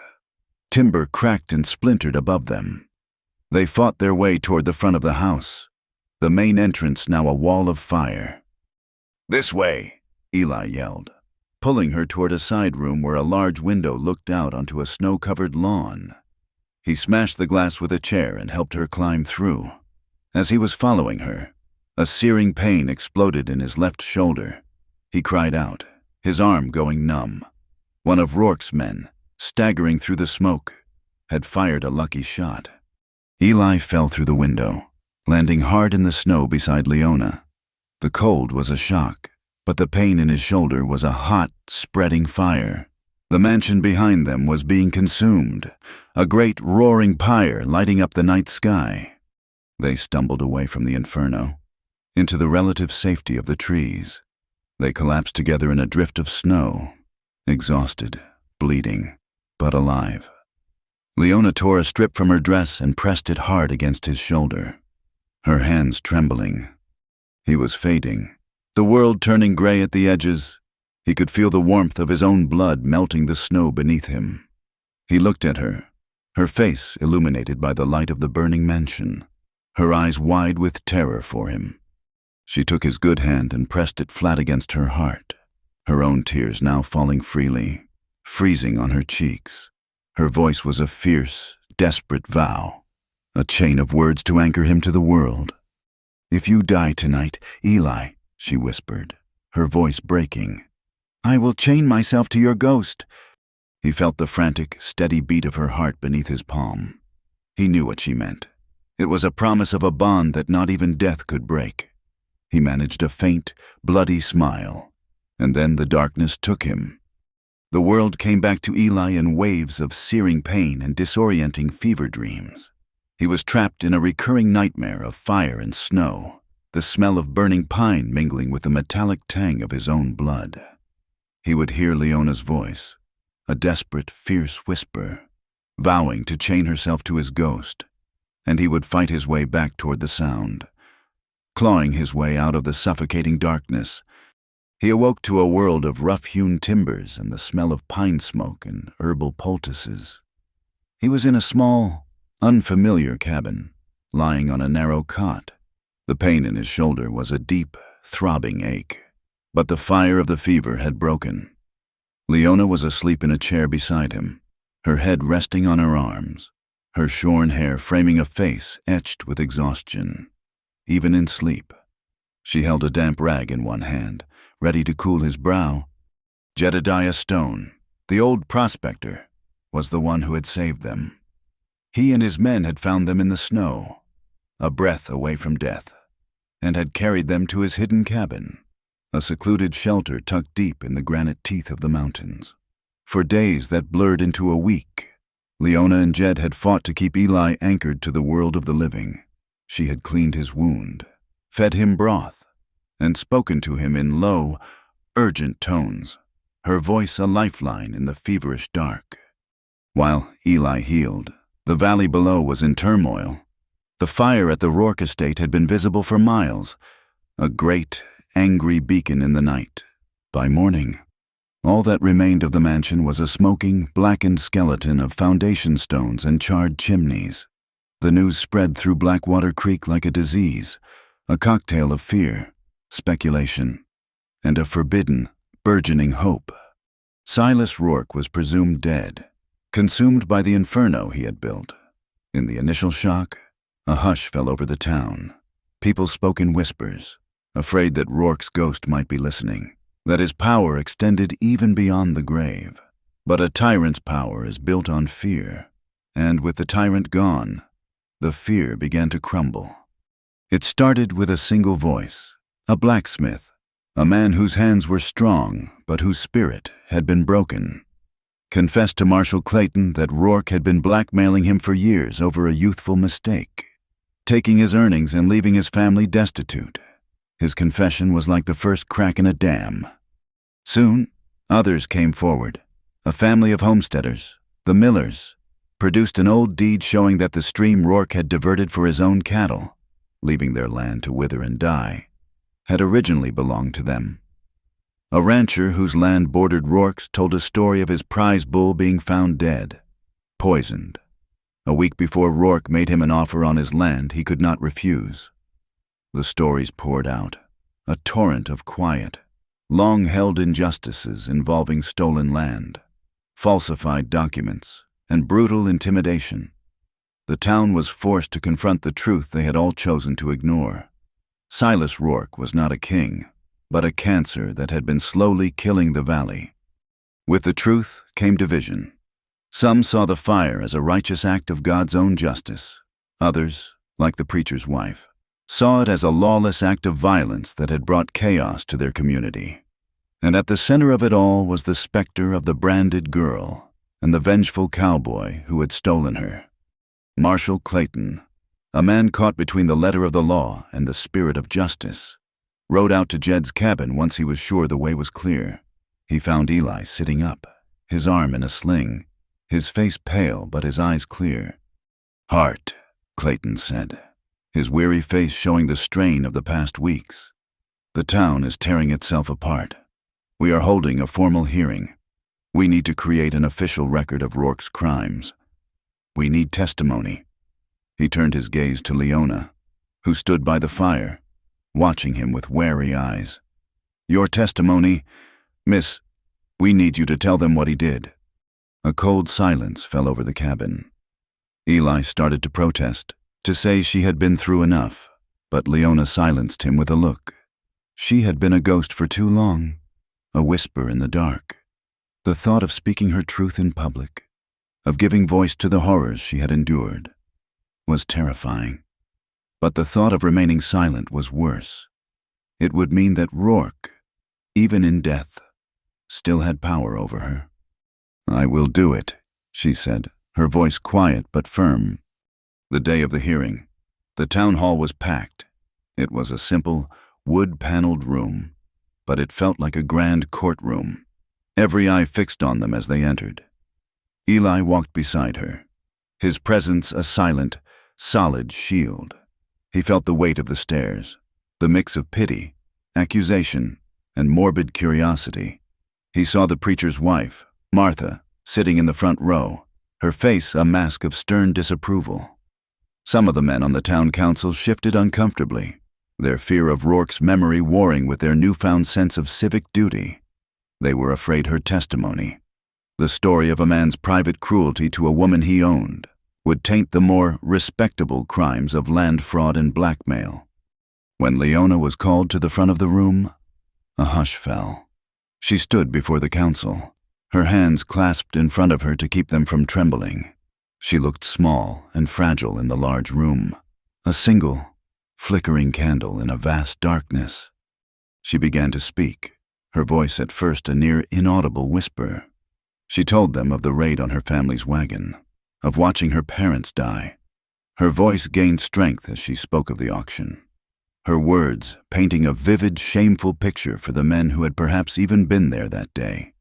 Timber cracked and splintered above them. They fought their way toward the front of the house, the main entrance now a wall of fire. "This way," Eli yelled, pulling her toward a side room where a large window looked out onto a snow-covered lawn. He smashed the glass with a chair and helped her climb through. As he was following her, a searing pain exploded in his left shoulder. He cried out, his arm going numb. One of Rourke's men, staggering through the smoke, had fired a lucky shot. Eli fell through the window, landing hard in the snow beside Leona. The cold was a shock, but the pain in his shoulder was a hot, spreading fire. The mansion behind them was being consumed, a great roaring pyre lighting up the night sky. They stumbled away from the inferno, into the relative safety of the trees. They collapsed together in a drift of snow, exhausted, bleeding, but alive. Leona tore a strip from her dress and pressed it hard against his shoulder, her hands trembling. He was fading, the world turning gray at the edges. He could feel the warmth of his own blood melting the snow beneath him. He looked at her, her face illuminated by the light of the burning mansion, her eyes wide with terror for him. She took his good hand and pressed it flat against her heart, her own tears now falling freely, freezing on her cheeks. Her voice was a fierce, desperate vow, a chain of words to anchor him to the world. "If you die tonight, Eli," she whispered, her voice breaking, "I will chain myself to your ghost." He felt the frantic, steady beat of her heart beneath his palm. He knew what she meant. It was a promise of a bond that not even death could break. He managed a faint, bloody smile, and then the darkness took him. The world came back to Eli in waves of searing pain and disorienting fever dreams. He was trapped in a recurring nightmare of fire and snow, the smell of burning pine mingling with the metallic tang of his own blood. He would hear Leona's voice, a desperate, fierce whisper, vowing to chain herself to his ghost, and he would fight his way back toward the sound, clawing his way out of the suffocating darkness. He awoke to a world of rough-hewn timbers and the smell of pine smoke and herbal poultices. He was in a small, unfamiliar cabin, lying on a narrow cot. The pain in his shoulder was a deep, throbbing ache, but the fire of the fever had broken. Leona was asleep in a chair beside him, her head resting on her arms, her shorn hair framing a face etched with exhaustion. Even in sleep, she held a damp rag in one hand, ready to cool his brow. Jedediah Stone, the old prospector, was the one who had saved them. He and his men had found them in the snow, a breath away from death, and had carried them to his hidden cabin, a secluded shelter tucked deep in the granite teeth of the mountains. For days that blurred into a week, Leona and Jed had fought to keep Eli anchored to the world of the living. She had cleaned his wound, fed him broth, and spoken to him in low, urgent tones, her voice a lifeline in the feverish dark. While Eli healed, the valley below was in turmoil. The fire at the Rourke estate had been visible for miles, a great, angry beacon in the night. By morning, all that remained of the mansion was a smoking, blackened skeleton of foundation stones and charred chimneys. The news spread through Blackwater Creek like a disease, a cocktail of fear, speculation, and a forbidden, burgeoning hope. Silas Rourke was presumed dead, consumed by the inferno he had built. In the initial shock, a hush fell over the town. People spoke in whispers, afraid that Rourke's ghost might be listening, that his power extended even beyond the grave. But a tyrant's power is built on fear, and with the tyrant gone, the fear began to crumble. It started with a single voice, a blacksmith, A man whose hands were strong, but whose spirit had been broken, confessed to Marshal Clayton that Rourke had been blackmailing him for years over a youthful mistake, taking his earnings and leaving his family destitute. His confession was like the first crack in a dam. Soon, others came forward. A family of homesteaders, the Millers, produced an old deed showing that the stream Rourke had diverted for his own cattle, leaving their land to wither and die, had originally belonged to them. A rancher whose land bordered Rourke's told a story of his prize bull being found dead, poisoned. A week before Rourke made him an offer on his land he could not refuse. The stories poured out, a torrent of quiet, long-held injustices involving stolen land, falsified documents, and brutal intimidation. The town was forced to confront the truth they had all chosen to ignore. Silas Rourke was not a king, but a cancer that had been slowly killing the valley. With the truth came division. Some saw the fire as a righteous act of God's own justice. Others, like the preacher's wife, saw it as a lawless act of violence that had brought chaos to their community. And at the center of it all was the specter of the branded girl and the vengeful cowboy who had stolen her. Marshal Clayton, a man caught between the letter of the law and the spirit of justice, rode out to Jed's cabin once he was sure the way was clear. He found Eli sitting up, his arm in a sling, his face pale but his eyes clear. "Heart," Clayton said, his weary face showing the strain of the past weeks. "The town is tearing itself apart. We are holding a formal hearing. We need to create an official record of Rourke's crimes. We need testimony." He turned his gaze to Leona, who stood by the fire, watching him with wary eyes. "Your testimony, Miss, we need you to tell them what he did." A cold silence fell over the cabin. Eli started to protest, to say she had been through enough, but Leona silenced him with a look. She had been a ghost for too long, a whisper in the dark. The thought of speaking her truth in public, of giving voice to the horrors she had endured, was terrifying. But the thought of remaining silent was worse. It would mean that Rourke, even in death, still had power over her. "I will do it," she said, her voice quiet but firm. The day of the hearing, the town hall was packed. It was a simple, wood-paneled room, but it felt like a grand courtroom. Every eye fixed on them as they entered. Eli walked beside her, his presence a silent, solid shield. He felt the weight of the stairs, the mix of pity, accusation, and morbid curiosity. He saw the preacher's wife, Martha, sitting in the front row, her face a mask of stern disapproval. Some of the men on the town council shifted uncomfortably, their fear of Rourke's memory warring with their newfound sense of civic duty. They were afraid her testimony, the story of a man's private cruelty to a woman he owned, would taint the more respectable crimes of land fraud and blackmail. When Leona was called to the front of the room, a hush fell. She stood before the council, her hands clasped in front of her to keep them from trembling. She looked small and fragile in the large room, a single, flickering candle in a vast darkness. She began to speak, her voice at first a near inaudible whisper. She told them of the raid on her family's wagon, of watching her parents die. Her voice gained strength as she spoke of the auction, her words painting a vivid, shameful picture for the men who had perhaps even been there that day.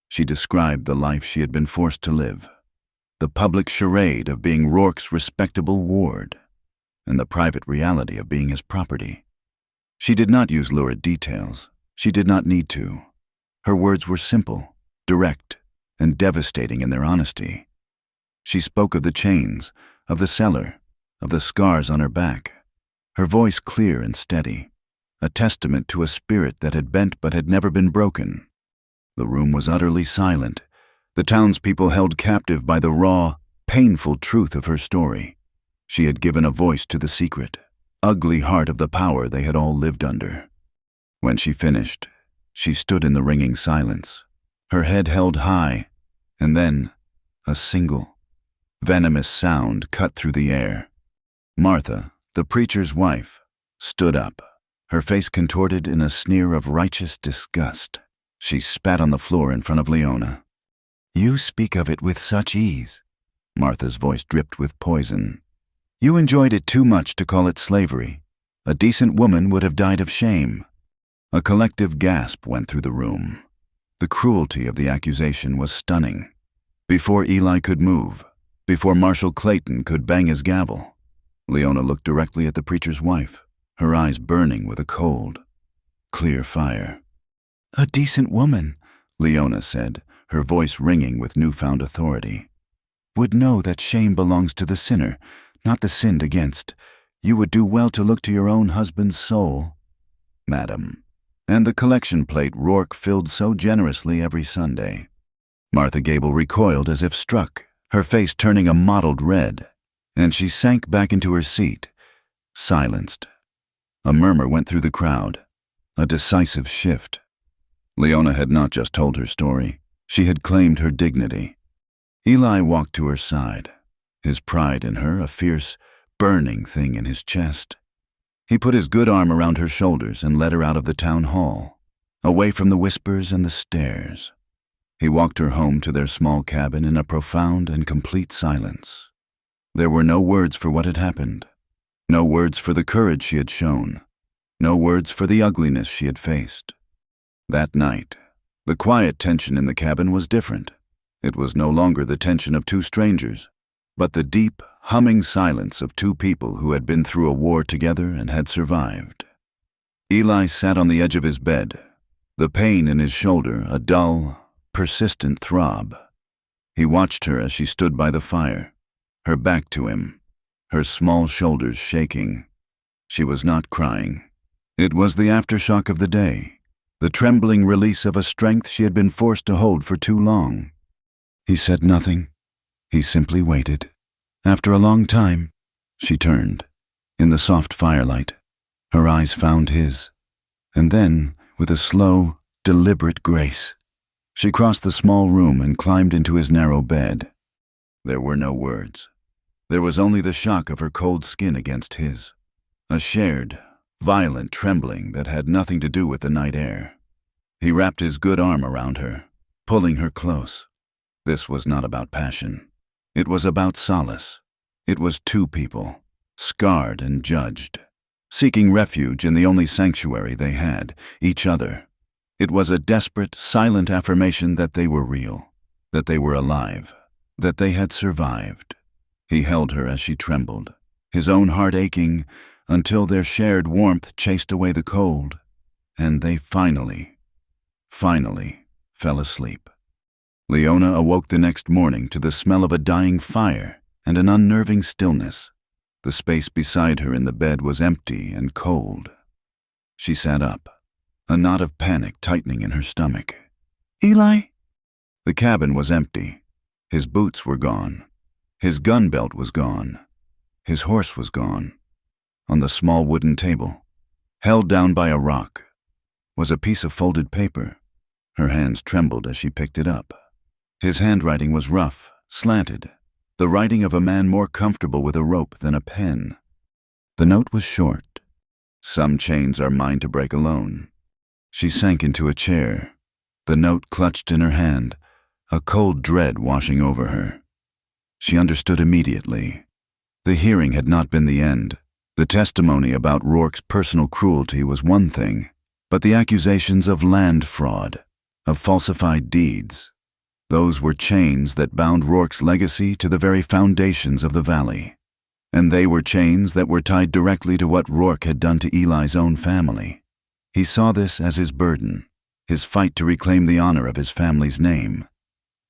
She described the life she had been forced to live, the public charade of being Rourke's respectable ward, and the private reality of being his property. She did not use lurid details. She did not need to. Her words were simple, direct, and devastating in their honesty. She spoke of the chains, of the cellar, of the scars on her back, her voice clear and steady, a testament to a spirit that had bent but had never been broken. The room was utterly silent, the townspeople held captive by the raw, painful truth of her story. She had given a voice to the secret, ugly heart of the power they had all lived under. When she finished, she stood in the ringing silence, her head held high, and then a single, venomous sound cut through the air. Martha, the preacher's wife, stood up, her face contorted in a sneer of righteous disgust. She spat on the floor in front of Leona. "You speak of it with such ease." Martha's voice dripped with poison. "You enjoyed it too much to call it slavery. A decent woman would have died of shame." A collective gasp went through the room. The cruelty of the accusation was stunning. Before Eli could move, before Marshal Clayton could bang his gavel, Leona looked directly at the preacher's wife, her eyes burning with a cold, clear fire. "A decent woman," Leona said, her voice ringing with newfound authority, "would know that shame belongs to the sinner, not the sinned against. You would do well to look to your own husband's soul." "Madam," and the collection plate Rourke filled so generously every Sunday. Martha Gable recoiled as if struck, her face turning a mottled red, and she sank back into her seat, silenced. A murmur went through the crowd, a decisive shift. Leona had not just told her story, she had claimed her dignity. Eli walked to her side, his pride in her a fierce, burning thing in his chest. He put his good arm around her shoulders and led her out of the town hall, away from the whispers and the stares. He walked her home to their small cabin in a profound and complete silence. There were no words for what had happened, no words for the courage she had shown, no words for the ugliness she had faced. That night, the quiet tension in the cabin was different. It was no longer the tension of two strangers, but the deep, humming silence of two people who had been through a war together and had survived. Eli sat on the edge of his bed, the pain in his shoulder a dull, persistent throb. He watched her as she stood by the fire, her back to him, her small shoulders shaking. She was not crying. It was the aftershock of the day, the trembling release of a strength she had been forced to hold for too long. He said nothing. He simply waited. After a long time, she turned. In the soft firelight, her eyes found his. And then, with a slow, deliberate grace, she crossed the small room and climbed into his narrow bed. There were no words. There was only the shock of her cold skin against his. A shared, violent trembling that had nothing to do with the night air. He wrapped his good arm around her, pulling her close. This was not about passion. It was about solace. It was two people, scarred and judged, seeking refuge in the only sanctuary they had, each other. It was a desperate, silent affirmation that they were real, that they were alive, that they had survived. He held her as she trembled, his own heart aching, until their shared warmth chased away the cold, and they finally fell asleep. Leona awoke the next morning to the smell of a dying fire and an unnerving stillness. The space beside her in the bed was empty and cold. She sat up, a knot of panic tightening in her stomach. "Eli?" The cabin was empty. His boots were gone. His gun belt was gone. His horse was gone. On the small wooden table, held down by a rock, was a piece of folded paper. Her hands trembled as she picked it up. His handwriting was rough, slanted, the writing of a man more comfortable with a rope than a pen. The note was short. "Some chains are mine to break alone." She sank into a chair, the note clutched in her hand, a cold dread washing over her. She understood immediately. The hearing had not been the end. The testimony about Rourke's personal cruelty was one thing, but the accusations of land fraud, of falsified deeds, those were chains that bound Rourke's legacy to the very foundations of the valley. And they were chains that were tied directly to what Rourke had done to Eli's own family. He saw this as his burden, his fight to reclaim the honor of his family's name.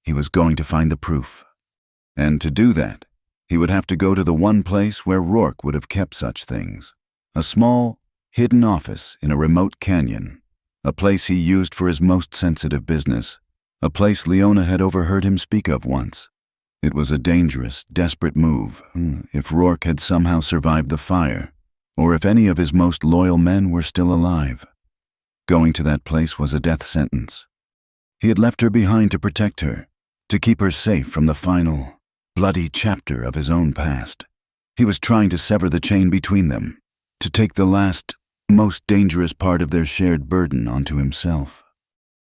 He was going to find the proof. And to do that, he would have to go to the one place where Rourke would have kept such things. A small, hidden office in a remote canyon. A place he used for his most sensitive business. A place Leona had overheard him speak of once. It was a dangerous, desperate move, if Rourke had somehow survived the fire, or if any of his most loyal men were still alive. Going to that place was a death sentence. He had left her behind to protect her, to keep her safe from the final, bloody chapter of his own past. He was trying to sever the chain between them, to take the last most dangerous part of their shared burden onto himself.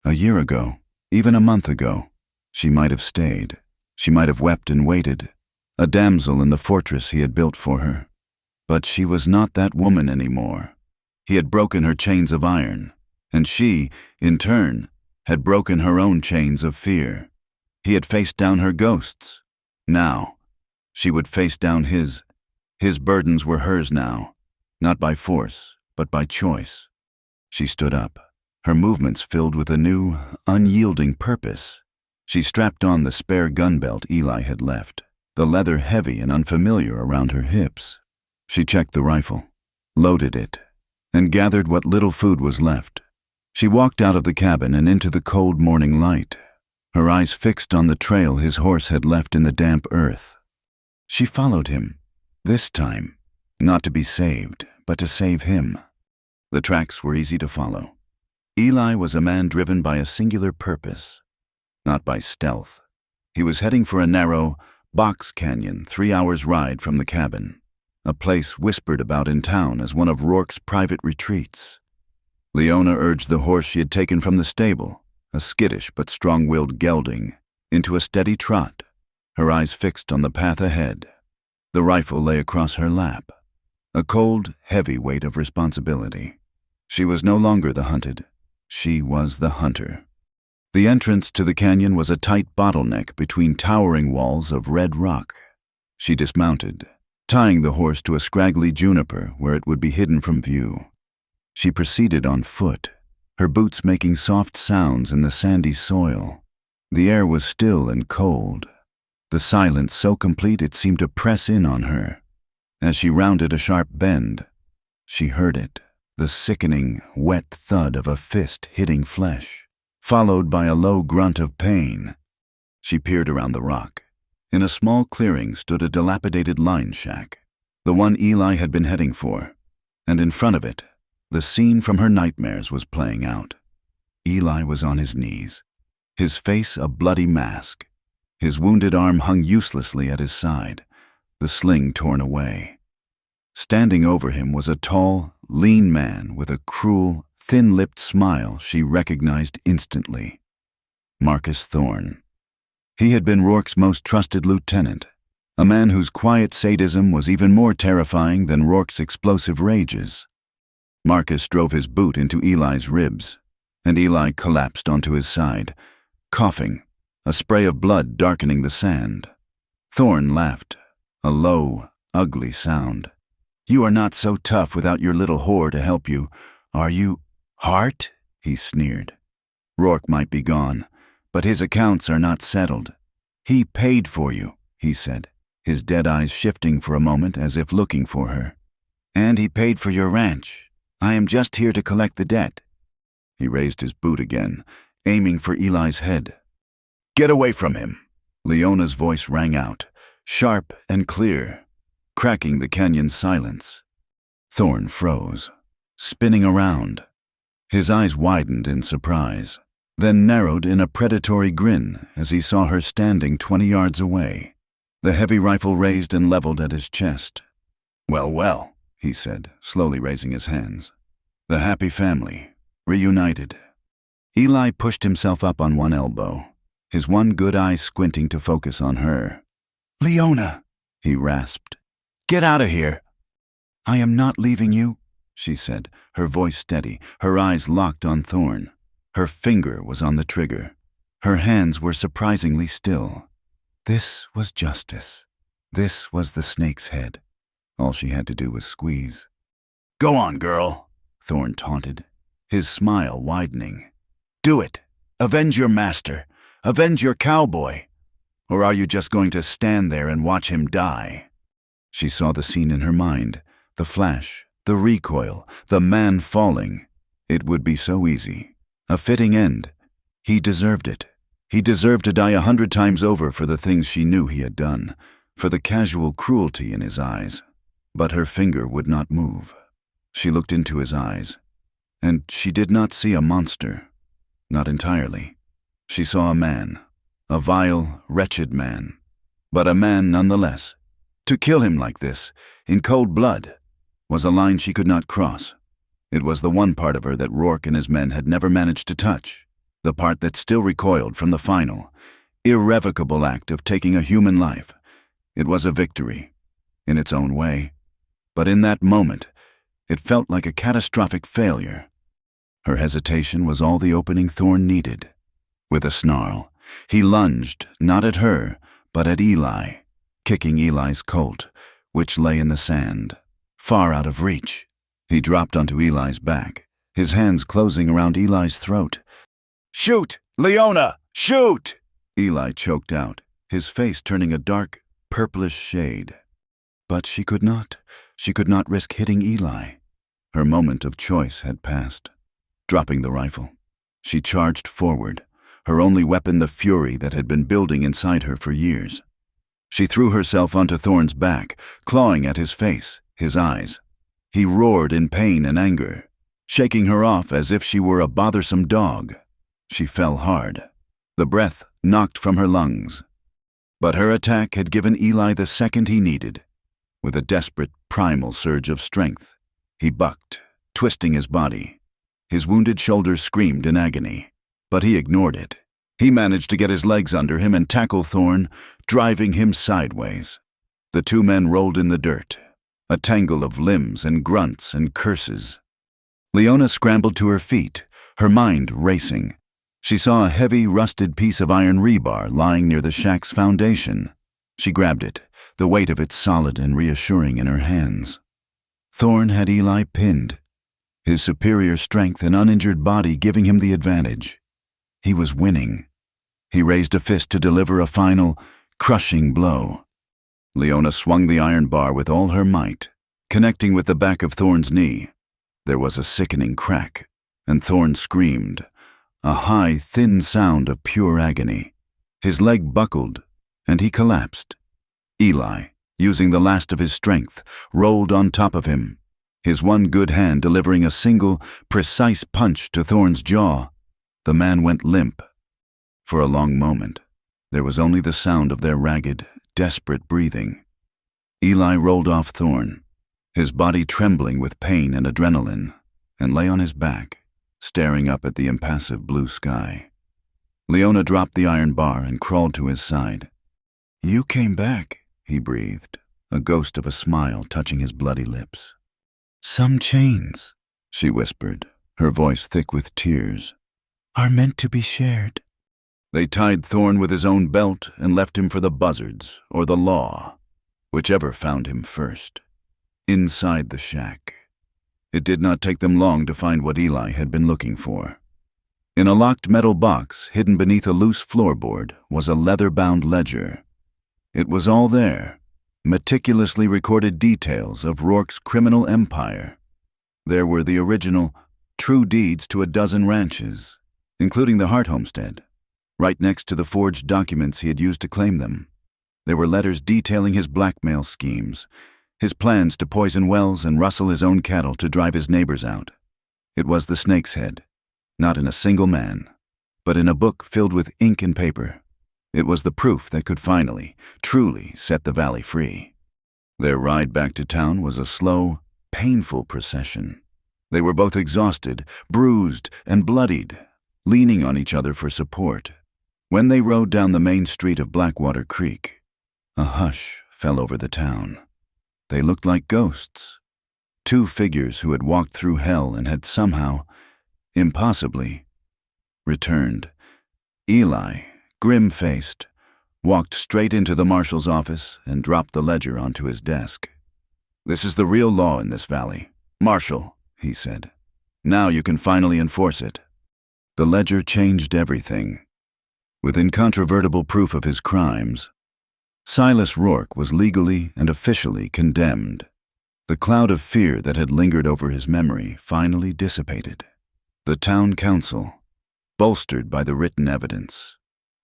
A year ago, even a month ago, she might have stayed. She might have wept and waited, a damsel in the fortress he had built for her. But she was not that woman anymore. He had broken her chains of iron, and she, in turn, had broken her own chains of fear. He had faced down her ghosts. Now, she would face down his. His burdens were hers now, not by force, but by choice. She stood up, her movements filled with a new, unyielding purpose. She strapped on the spare gun belt Eli had left, the leather heavy and unfamiliar around her hips. She checked the rifle, loaded it, and gathered what little food was left. She walked out of the cabin and into the cold morning light, her eyes fixed on the trail his horse had left in the damp earth. She followed him, this time, not to be saved, but to save him. The tracks were easy to follow. Eli was a man driven by a singular purpose, not by stealth. He was heading for a narrow, box canyon 3 hours' ride from the cabin, a place whispered about in town as one of Rourke's private retreats. Leona urged the horse she had taken from the stable, a skittish but strong-willed gelding, into a steady trot, her eyes fixed on the path ahead. The rifle lay across her lap, a cold, heavy weight of responsibility. She was no longer the hunted. She was the hunter. The entrance to the canyon was a tight bottleneck between towering walls of red rock. She dismounted, tying the horse to a scraggly juniper where it would be hidden from view. She proceeded on foot, her boots making soft sounds in the sandy soil. The air was still and cold, the silence so complete it seemed to press in on her. As she rounded a sharp bend, she heard it, the sickening, wet thud of a fist hitting flesh, followed by a low grunt of pain. She peered around the rock. In a small clearing stood a dilapidated line shack, the one Eli had been heading for, and in front of it, the scene from her nightmares was playing out. Eli was on his knees, his face a bloody mask. His wounded arm hung uselessly at his side, the sling torn away. Standing over him was a tall, lean man with a cruel, thin-lipped smile she recognized instantly. Marcus Thorne. He had been Rourke's most trusted lieutenant, a man whose quiet sadism was even more terrifying than Rourke's explosive rages. Marcus drove his boot into Eli's ribs, and Eli collapsed onto his side, coughing, a spray of blood darkening the sand. Thorne laughed, a low, ugly sound. "You are not so tough without your little whore to help you, are you, Hart?" he sneered. Rourke might be gone, but his accounts are not settled. "He paid for you," he said, his dead eyes shifting for a moment as if looking for her. "And he paid for your ranch. I am just here to collect the debt." He raised his boot again, aiming for Eli's head. "Get away from him!" Leona's voice rang out, sharp and clear, cracking the canyon's silence. Thorne froze, spinning around. His eyes widened in surprise, then narrowed in a predatory grin as he saw her standing 20 yards away, the heavy rifle raised and leveled at his chest. "Well, well," he said, slowly raising his hands. "The happy family, reunited." Eli pushed himself up on one elbow, his one good eye squinting to focus on her. "Leona," he rasped. "Get out of here." "I am not leaving you," she said, her voice steady, her eyes locked on Thorne. Her finger was on the trigger. Her hands were surprisingly still. This was justice. This was the snake's head. All she had to do was squeeze. "Go on, girl," Thorne taunted, his smile widening. "Do it. Avenge your master. Avenge your cowboy. Or are you just going to stand there and watch him die?" She saw the scene in her mind, the flash, the recoil, the man falling. It would be so easy. A fitting end. He deserved it. He deserved to die 100 times over for the things she knew he had done, for the casual cruelty in his eyes. But her finger would not move. She looked into his eyes, and she did not see a monster. Not entirely. She saw a man, a vile, wretched man, but a man nonetheless. To kill him like this, in cold blood, was a line she could not cross. It was the one part of her that Rourke and his men had never managed to touch, the part that still recoiled from the final, irrevocable act of taking a human life. It was a victory, in its own way, but in that moment, it felt like a catastrophic failure. Her hesitation was all the opening Thorn needed. With a snarl, he lunged, not at her, but at Eli, kicking Eli's colt, which lay in the sand, far out of reach. He dropped onto Eli's back, his hands closing around Eli's throat. "Shoot, Leona! Shoot!" Eli choked out, his face turning a dark, purplish shade. But she could not. She could not risk hitting Eli. Her moment of choice had passed. Dropping the rifle, she charged forward, her only weapon the fury that had been building inside her for years. She threw herself onto Thorn's back, clawing at his face, his eyes. He roared in pain and anger, shaking her off as if she were a bothersome dog. She fell hard, the breath knocked from her lungs. But her attack had given Eli the second he needed. With a desperate, primal surge of strength, he bucked, twisting his body. His wounded shoulders screamed in agony, but he ignored it. He managed to get his legs under him and tackle Thorn, driving him sideways. The two men rolled in the dirt, a tangle of limbs and grunts and curses. Leona scrambled to her feet, her mind racing. She saw a heavy, rusted piece of iron rebar lying near the shack's foundation. She grabbed it, the weight of it solid and reassuring in her hands. Thorn had Eli pinned, his superior strength and uninjured body giving him the advantage. He was winning. He raised a fist to deliver a final, crushing blow. Leona swung the iron bar with all her might, connecting with the back of Thorn's knee. There was a sickening crack, and Thorn screamed, a high, thin sound of pure agony. His leg buckled, and he collapsed. Eli, using the last of his strength, rolled on top of him, his one good hand delivering a single, precise punch to Thorn's jaw. The man went limp. For a long moment, there was only the sound of their ragged, desperate breathing. Eli rolled off Thorn, his body trembling with pain and adrenaline, and lay on his back, staring up at the impassive blue sky. Leona dropped the iron bar and crawled to his side. "You came back," he breathed, a ghost of a smile touching his bloody lips. "Some chains," she whispered, her voice thick with tears, "are meant to be shared." They tied Thorn with his own belt and left him for the buzzards or the law, whichever found him first. Inside the shack, it did not take them long to find what Eli had been looking for. In a locked metal box hidden beneath a loose floorboard was a leather-bound ledger. It was all there, meticulously recorded details of Rourke's criminal empire. There were the original true deeds to a dozen ranches, including the Hart homestead, right next to the forged documents he had used to claim them. There were letters detailing his blackmail schemes, his plans to poison wells and rustle his own cattle to drive his neighbors out. It was the snake's head, not in a single man, but in a book filled with ink and paper. It was the proof that could finally, truly set the valley free. Their ride back to town was a slow, painful procession. They were both exhausted, bruised, and bloodied, leaning on each other for support. When they rode down the main street of Blackwater Creek, a hush fell over the town. They looked like ghosts, two figures who had walked through hell and had somehow, impossibly, returned. Eli, grim-faced, walked straight into the marshal's office and dropped the ledger onto his desk. "This is the real law in this valley. Marshal," he said. "Now you can finally enforce it." The ledger changed everything. With incontrovertible proof of his crimes, Silas Rourke was legally and officially condemned. The cloud of fear that had lingered over his memory finally dissipated. The town council, bolstered by the written evidence,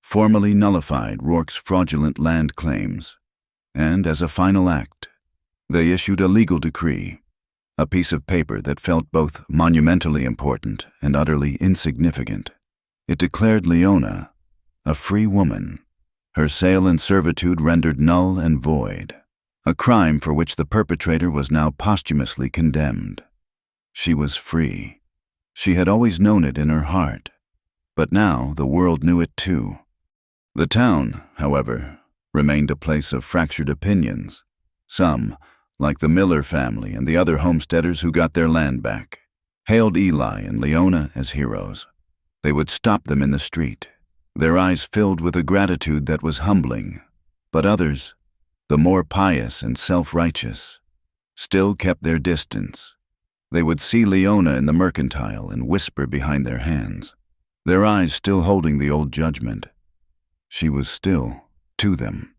formally nullified Rourke's fraudulent land claims, and as a final act, they issued a legal decree, a piece of paper that felt both monumentally important and utterly insignificant. It declared Leona a free woman, her sale and servitude rendered null and void, a crime for which the perpetrator was now posthumously condemned. She was free. She had always known it in her heart, but now the world knew it too. The town, however, remained a place of fractured opinions. Some, like the Miller family and the other homesteaders who got their land back, hailed Eli and Leona as heroes. They would stop them in the street, their eyes filled with a gratitude that was humbling. But others, the more pious and self-righteous, still kept their distance. They would see Leona in the mercantile and whisper behind their hands, their eyes still holding the old judgment. She was still, to them,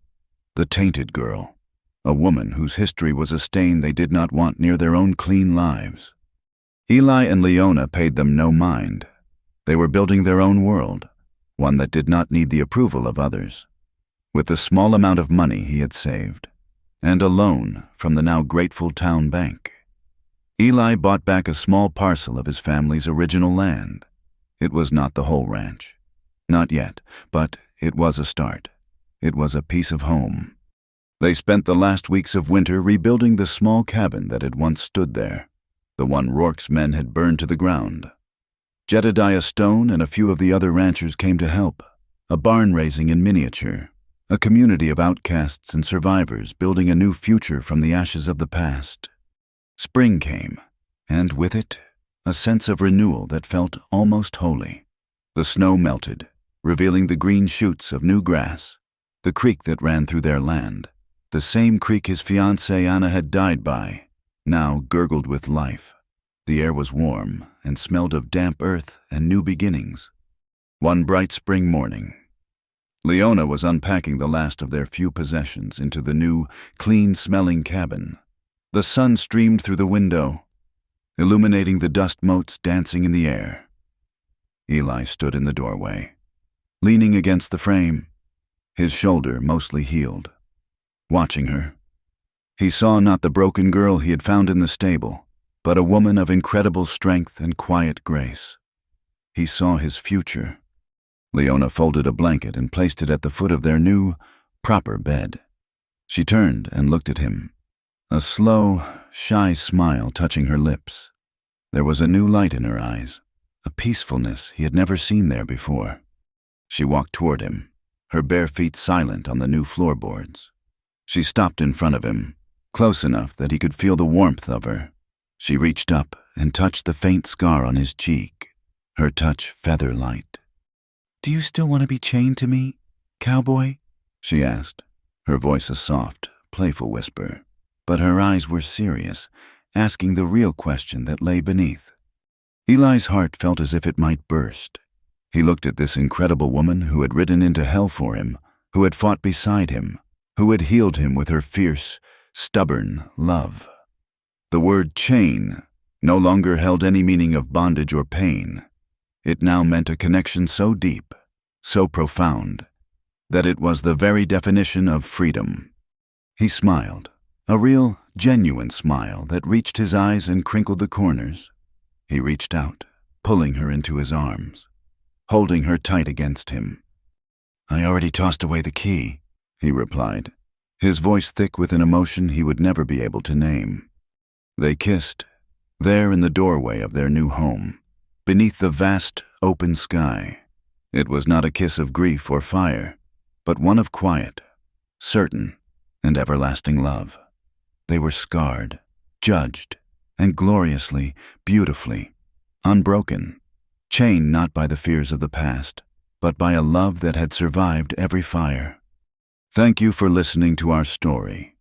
the tainted girl, a woman whose history was a stain they did not want near their own clean lives. Eli and Leona paid them no mind. They were building their own world, one that did not need the approval of others. With the small amount of money he had saved, and a loan from the now grateful town bank, Eli bought back a small parcel of his family's original land. It was not the whole ranch. Not yet, but it was a start. It was a piece of home. They spent the last weeks of winter rebuilding the small cabin that had once stood there, the one Rourke's men had burned to the ground. Jedediah Stone and a few of the other ranchers came to help, a barn raising in miniature, a community of outcasts and survivors building a new future from the ashes of the past. Spring came, and with it, a sense of renewal that felt almost holy. The snow melted, revealing the green shoots of new grass, the creek that ran through their land, the same creek his fiancée Anna had died by, now gurgled with life. The air was warm and smelled of damp earth and new beginnings. One bright spring morning, Leona was unpacking the last of their few possessions into the new, clean-smelling cabin. The sun streamed through the window, illuminating the dust motes dancing in the air. Eli stood in the doorway, leaning against the frame, his shoulder mostly healed. Watching her, he saw not the broken girl he had found in the stable, but a woman of incredible strength and quiet grace. He saw his future. Leona folded a blanket and placed it at the foot of their new, proper bed. She turned and looked at him, a slow, shy smile touching her lips. There was a new light in her eyes, a peacefulness he had never seen there before. She walked toward him, her bare feet silent on the new floorboards. She stopped in front of him, close enough that he could feel the warmth of her. She reached up and touched the faint scar on his cheek, her touch feather-light. "Do you still want to be chained to me, cowboy?" she asked, her voice a soft, playful whisper. But her eyes were serious, asking the real question that lay beneath. Eli's heart felt as if it might burst. He looked at this incredible woman who had ridden into hell for him, who had fought beside him, who had healed him with her fierce, stubborn love. The word chain no longer held any meaning of bondage or pain. It now meant a connection so deep, so profound, that it was the very definition of freedom. He smiled, a real, genuine smile that reached his eyes and crinkled the corners. He reached out, pulling her into his arms, holding her tight against him. "I already tossed away the key," he replied, his voice thick with an emotion he would never be able to name. They kissed, there in the doorway of their new home, beneath the vast, open sky. It was not a kiss of grief or fire, but one of quiet, certain, and everlasting love. They were scarred, judged, and gloriously, beautifully, unbroken, chained not by the fears of the past, but by a love that had survived every fire. Thank you for listening to our story.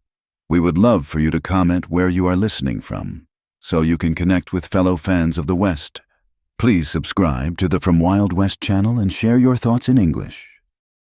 We would love for you to comment where you are listening from, so you can connect with fellow fans of the West. Please subscribe to the From Wild West channel and share your thoughts in English.